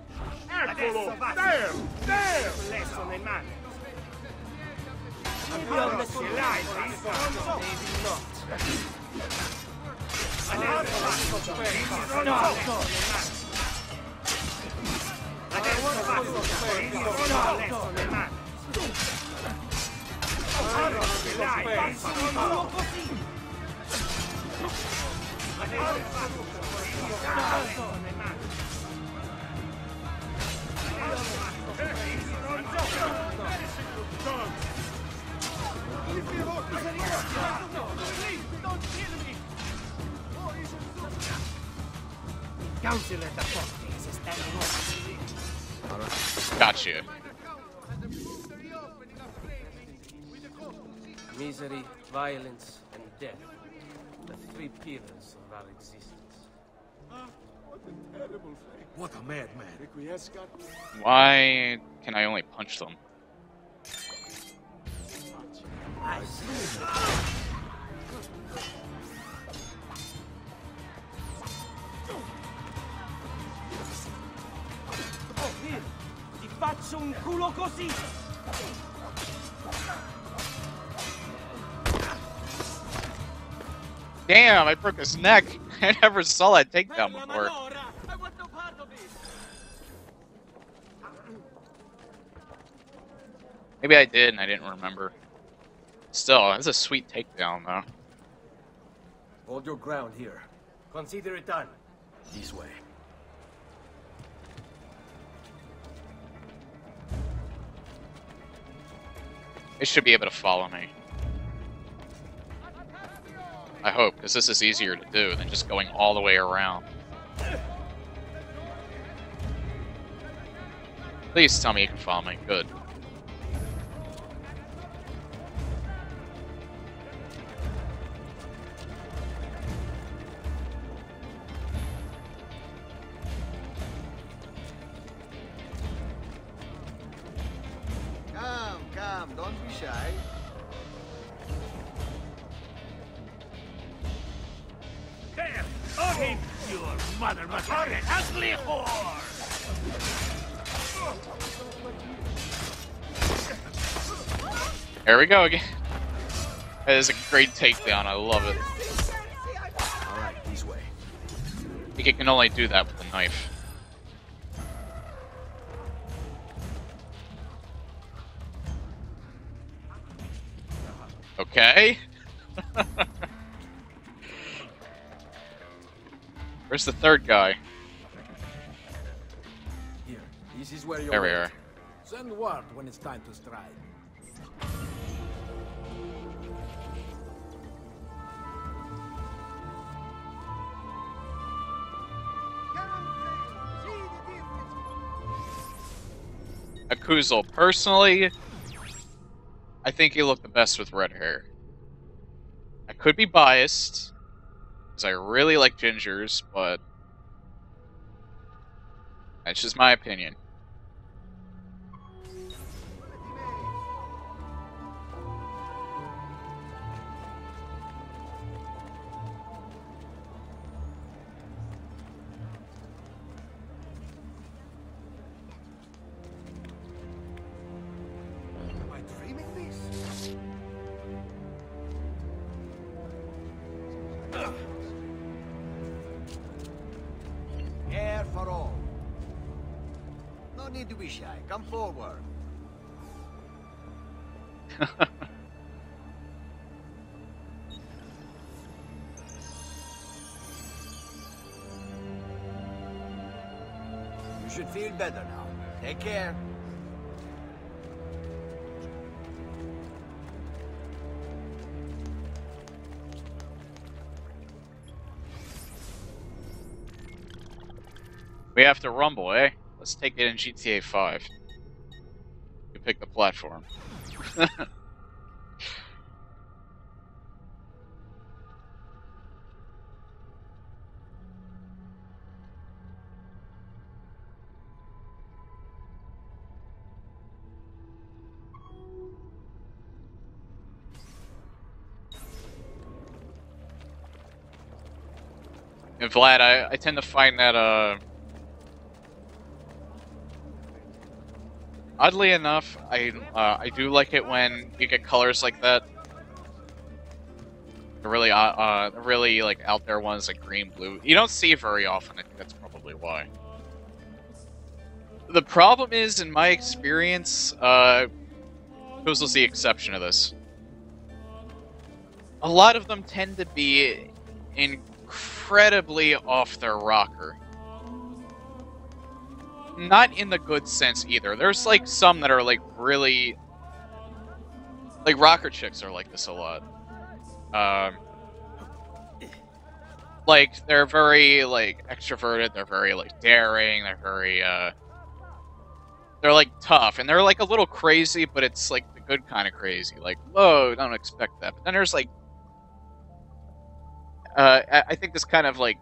Gotcha. Misery, violence, and death. The three pillars of our existence. What a madman. Why can I only punch them? I see. Oh, here! Ti faccio un culo così! Damn, I broke his neck. I never saw that takedown before. Maybe I did and I didn't remember. Still, that's a sweet takedown though. Hold your ground here. Consider it done. This way. They should be able to follow me. I hope, because this is easier to do than just going all the way around. Please tell me you can follow me. Good. Come, don't be shy. There! Okay, your mother must have an ugly whore! There we go again. That is a great takedown. I love it. All right, this way. I think it can only do that with a knife. Okay. Where's the third guy? Here, this is where you're. There we are. Send word when it's time to strike. Akuzel, personally, I think he looked the best with red hair. I could be biased, because I really like gingers, but that's just my opinion. Am I dreaming this? Air for all. No need to be shy. Come forward. You should feel better now. Take care. We have to rumble, eh? Let's take it in GTA 5. You pick the platform. And Vlad, I tend to find that, oddly enough, I do like it when you get colors like that. The really like out there ones like green, blue. You don't see it very often. I think that's probably why. The problem is, in my experience, Kuzel's the exception to this. A lot of them tend to be incredibly off their rocker. Not in the good sense either. There's like some that are like really, like rocker chicks are like this a lot. Like they're very like extroverted. They're very like daring. They're very they're like tough and they're like a little crazy, but it's like the good kind of crazy. Like, whoa, don't expect that. But then there's like, I think this kind of like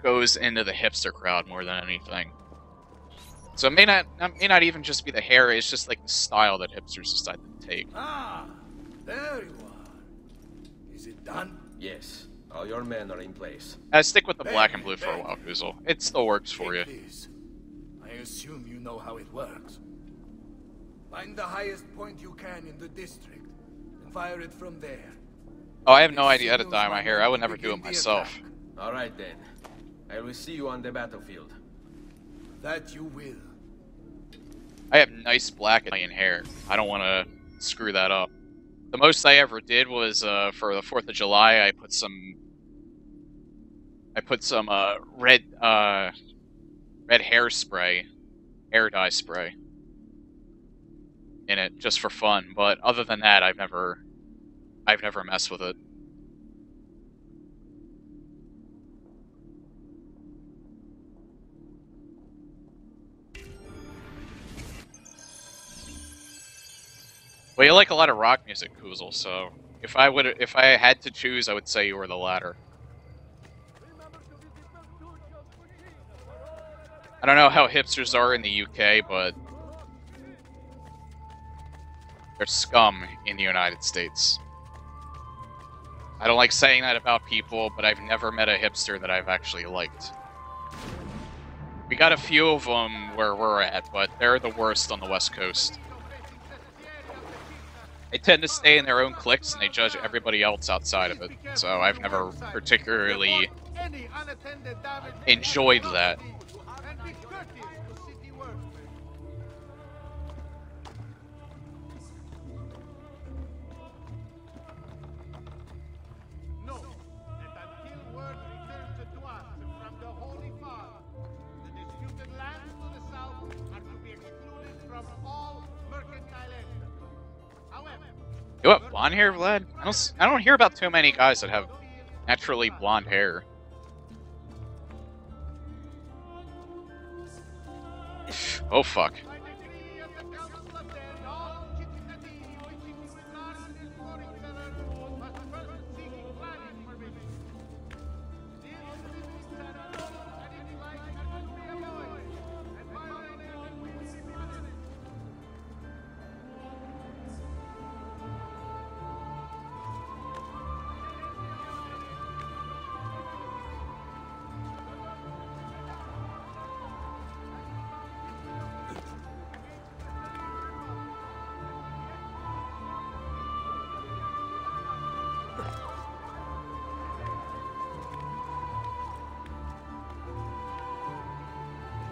goes into the hipster crowd more than anything. So it may not even just be the hair, it's just like the style that hipsters decide to take. Ah, there you are. Is it done? Yes, all your men are in place. Stick with the black and blue for a while, Kuzel. It still works for you. Take this. I assume you know how it works. Find the highest point you can in the district and fire it from there. Oh, I have no idea how to dye my hair. I would never do it myself. All right then. I will see you on the battlefield. That you will. I have nice black Italian hair. I don't want to screw that up. The most I ever did was for the 4th of July. I put some red hairspray, hair dye spray in it just for fun. But other than that, I've never messed with it. Well, you like a lot of rock music, Kuzel, so if I had to choose, I would say you were the latter. I don't know how hipsters are in the UK, but they're scum in the United States. I don't like saying that about people, but I've never met a hipster that I've actually liked. We got a few of them where we're at, but they're the worst on the West Coast. They tend to stay in their own cliques and they judge everybody else outside of it. So I've never particularly enjoyed that. You have blonde hair, Vlad? I don't hear about too many guys that have naturally blonde hair. Oh fuck.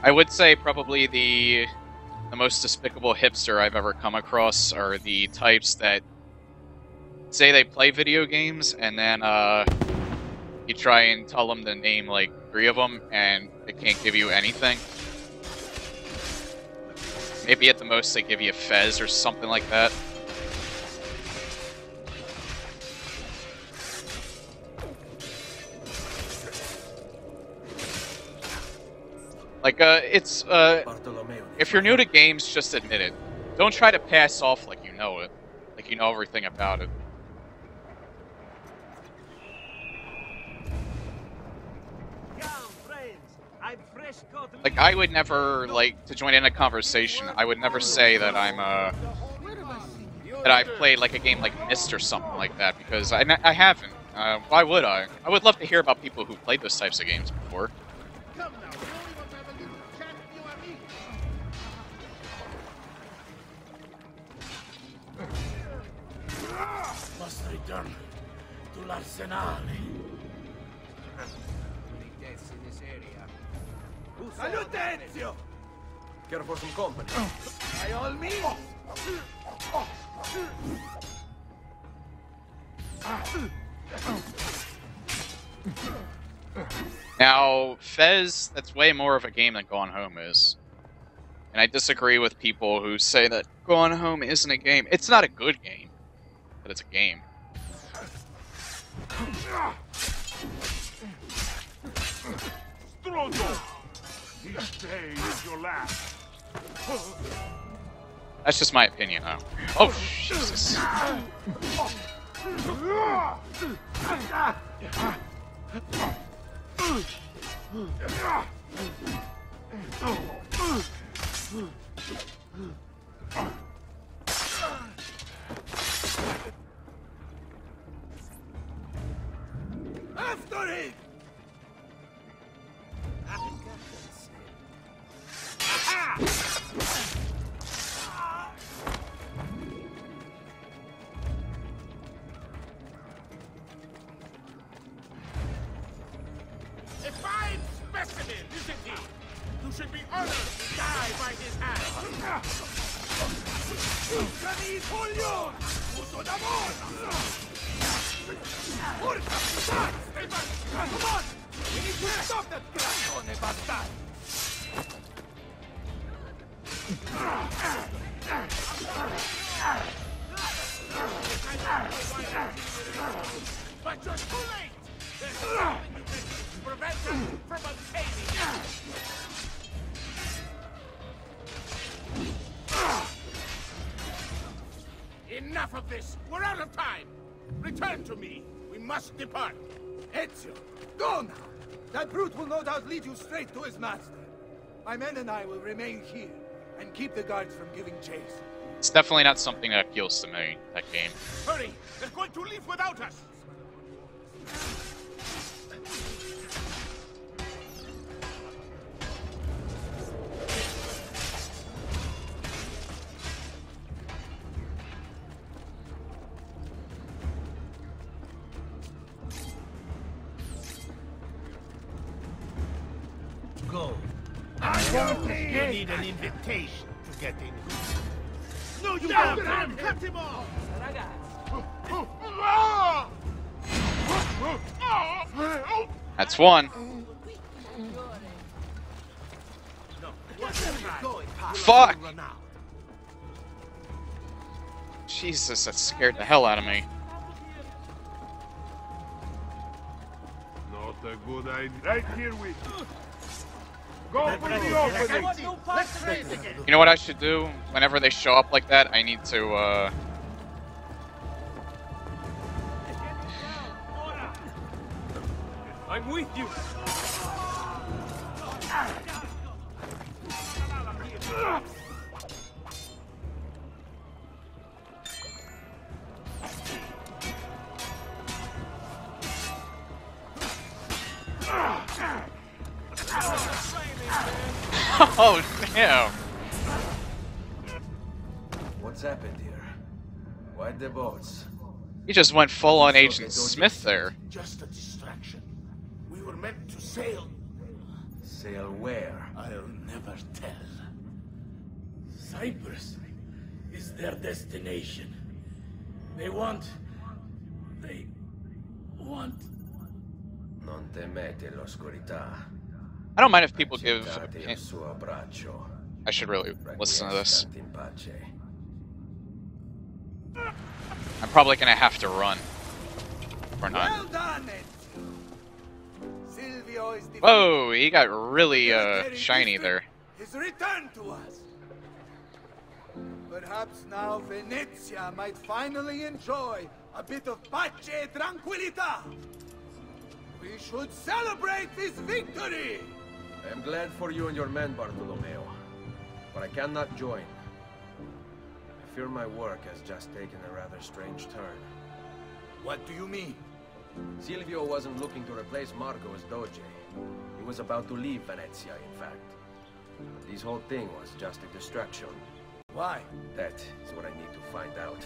I would say probably the most despicable hipster I've ever come across are the types that say they play video games and then you try and tell them to name like 3 of them and they can't give you anything. Maybe at the most they give you Fez or something like that. Like, if you're new to games, just admit it. Don't try to pass off like you know it. Like you know everything about it. Like, I would never, like, to join in a conversation, I would never say that I'm, that I've played, like, a game like Myst or something like that, because I haven't. Why would I? I would love to hear about people who played those types of games before. Must return to l'Arsenale. Salute, Ezio! Care for some company? By all means! Now, Fez, that's way more of a game than Gone Home is. And I disagree with people who say that Gone Home isn't a game. It's not a good game, but it's a game. Stronzo! This day is your last. That's just my opinion, though. Oh, Jesus. After it! A fine specimen, isn't he? You should be honored to die by his hand. Julio! Uso d'amor! Urca, come on! We need to stop that grassone bastard! But you're too late! There's nothing you can do to prevent them from obtaining it! Enough of this! We're out of time! Return to me! We must depart! Ezio, go now! That brute will no doubt lead you straight to his master. My men and I will remain here and keep the guards from giving chase. It's definitely not something that appeals to me, that game. Hurry! They're going to leave without us! go. You need an invitation to get in. No, you don't! Cut him off! That's one. Fuck! Jesus, that scared the hell out of me. Not a good idea. Right here with you. Go for the opening. You know what I should do? Whenever they show up like that, I need to, I'm with you. Oh, damn. What's happened here? Why the boats? He just went full on Agent Smith there. Just a distraction. We were meant to sail. Sail where? I'll never tell. Cyprus is their destination. They want... Non temete l'oscurità. I don't mind if people give... Accettate il suo abbraccio. I should really listen to this. Requiescat in pace. I'm probably gonna have to run. Or not. Well done, Ezio. Silvio is the Whoa, he got really shiny there. His return to us. Perhaps now Venezia might finally enjoy a bit of pace e tranquillità. We should celebrate this victory! I am glad for you and your men, Bartolomeo, but I cannot join. I fear my work has just taken a rather strange turn. What do you mean? Silvio wasn't looking to replace Marco as Doge. He was about to leave Venezia, in fact. But this whole thing was just a distraction. Why? That is what I need to find out.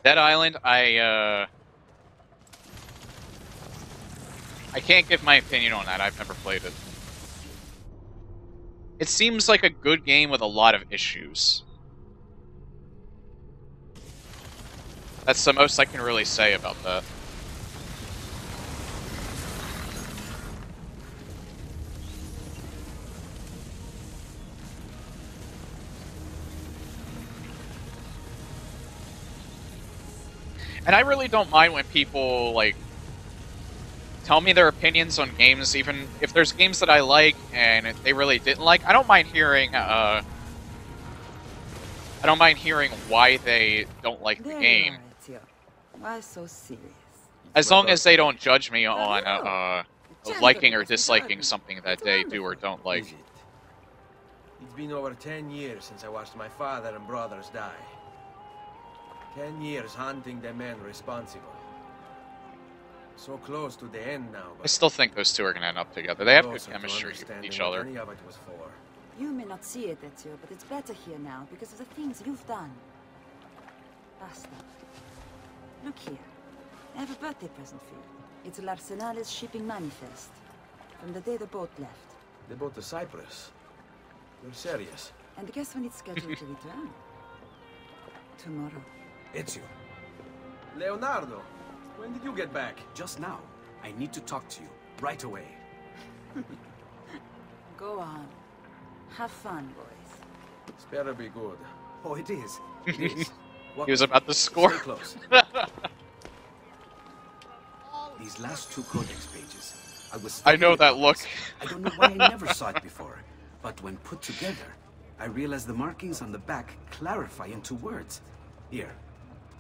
Dead Island, I can't give my opinion on that. I've never played it. It seems like a good game with a lot of issues. That's the most I can really say about that. And I really don't mind when people, like, tell me their opinions on games, even if there's games that I like and they really didn't like. I don't mind hearing, why they don't like the game. Why so serious? As long as they don't judge me on, liking or disliking something that they do or don't like. It's been over 10 years since I watched my father and brothers die. 10 years hunting the men responsible. So close to the end now. I still think those two are going to end up together. They have good chemistry with each other. Any of it was for. You may not see it, Ezio, but it's better here now because of the things you've done. Basta. Look here. I have a birthday present for you. It's L'Arsenale's shipping manifest. From the day the boat left. They boat to Cyprus. You're serious? And guess when it's scheduled to return? Tomorrow. Ezio. Leonardo, when did you get back? Just now. I need to talk to you. Right away. Go on. Have fun, boys. It's better be good. Oh, it is. It is. He was about to score. Stay close. These last two codex pages. I know that look. I don't know why I never saw it before, but when put together, I realized the markings on the back clarify into words. Here,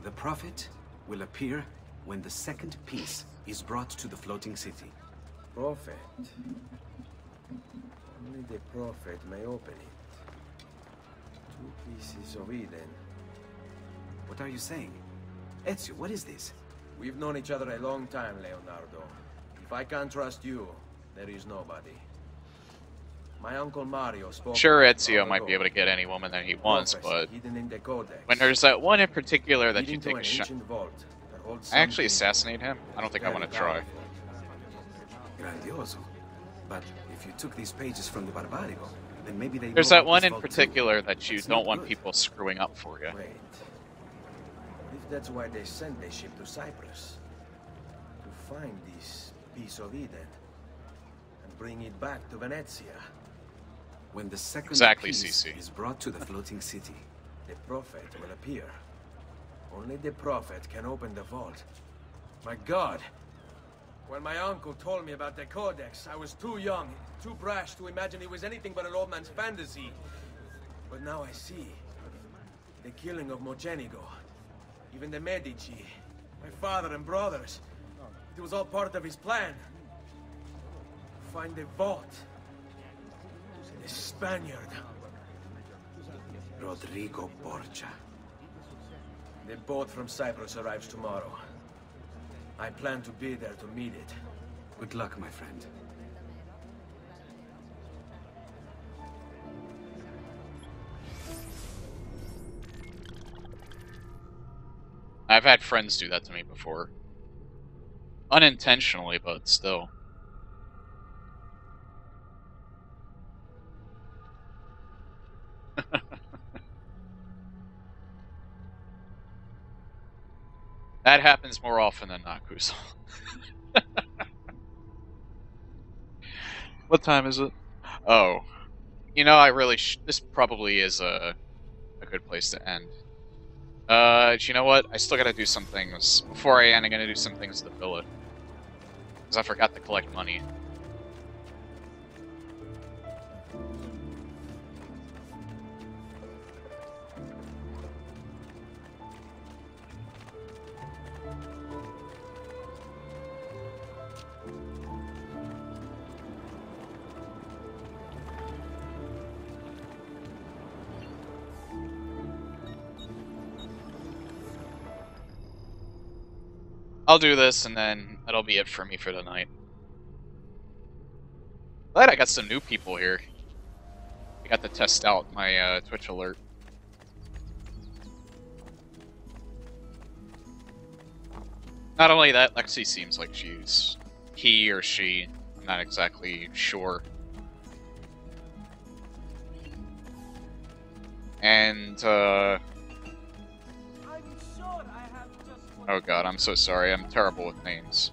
the prophet will appear when the second piece is brought to the floating city. Prophet? Only the prophet may open it. 2 pieces of Eden. What are you saying? Ezio, what is this? We've known each other a long time, Leonardo. If I can't trust you, there is nobody. My uncle Mario spoke. Sure, Ezio might be able to get any woman that he wants, but when there's that one in particular that you take a shot, I actually assassinate him. I don't think I want to try. Grandioso. But if you took these pages from the Barbarigo, then maybe they. There's that one in particular that you don't want people screwing up for you. Wait. If that's why they sent their ship to Cyprus, to find this piece of Eden and bring it back to Venezia. When the second Exactly, piece CC. is brought to the floating city, the Prophet will appear. Only the Prophet can open the vault. My God! When my uncle told me about the Codex, I was too young, too brash to imagine it was anything but an old man's fantasy. But now I see. The killing of Mocenigo, even the Medici, my father and brothers. It was all part of his plan. Find the vault. The Spaniard. Rodrigo Borgia. The boat from Cyprus arrives tomorrow. I plan to be there to meet it. Good luck, my friend. I've had friends do that to me before. Unintentionally, but still. That happens more often than not, Kuzel. What time is it? Oh. You know, I really this probably is a good place to end. You know what? I still gotta do some things. Before I end, I'm gonna do some things to the villa. Because I forgot to collect money. I'll do this, and then that'll be it for me for the night. Glad I got some new people here. I got to test out my Twitch alert. Not only that, Lexi seems like she's he or she. I'm not exactly sure. And, oh god, I'm so sorry. I'm terrible with names.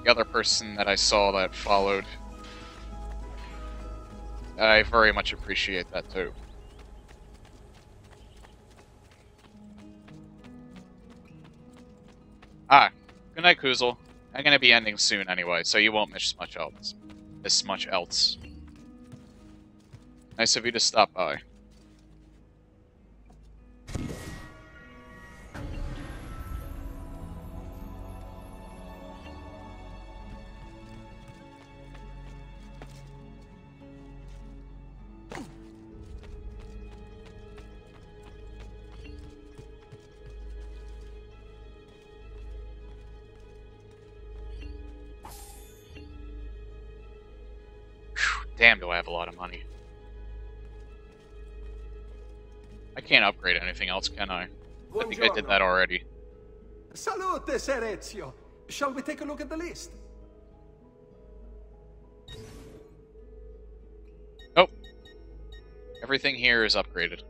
The other person that I saw that followed, I very much appreciate that too. Ah, good night, Kuzel. I'm gonna be ending soon anyway, so you won't miss much else. Nice of you to stop by. Damn, do I have a lot of money. I can't upgrade anything else, can I? I think I did that already. Salute, Ser Ezio. Shall we take a look at the list? Nope. Everything here is upgraded.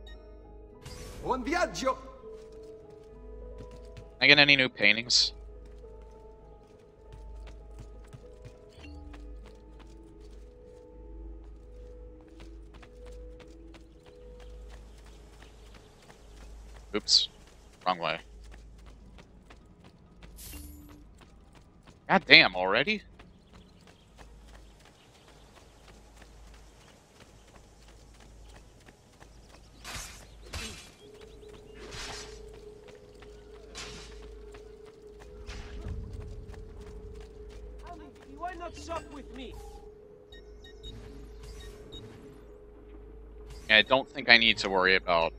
Buon viaggio! I get any new paintings? Oops. Wrong way. God damn, already? Why not shop with me? Yeah, I don't think I need to worry about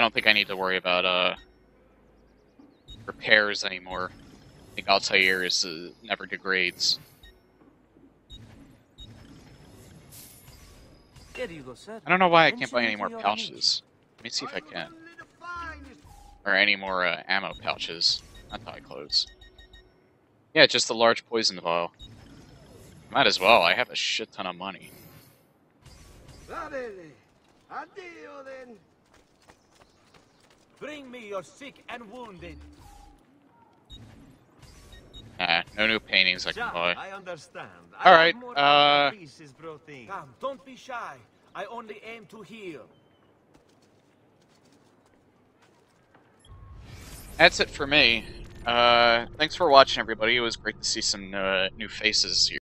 don't think I need to worry about repairs anymore. I think Altair is never degrades. There you go, sir. I don't know why I can't buy any more pouches. Let me see if I can. Or any more ammo pouches. Not tie clothes. Yeah, just the large poison vial. Might as well. I have a shit ton of money. Addio, then. Bring me your sick and wounded. Nah, no new paintings I can buy. I understand. Alright, Come, don't be shy. I only aim to heal. That's it for me. Thanks for watching, everybody. It was great to see some new faces here.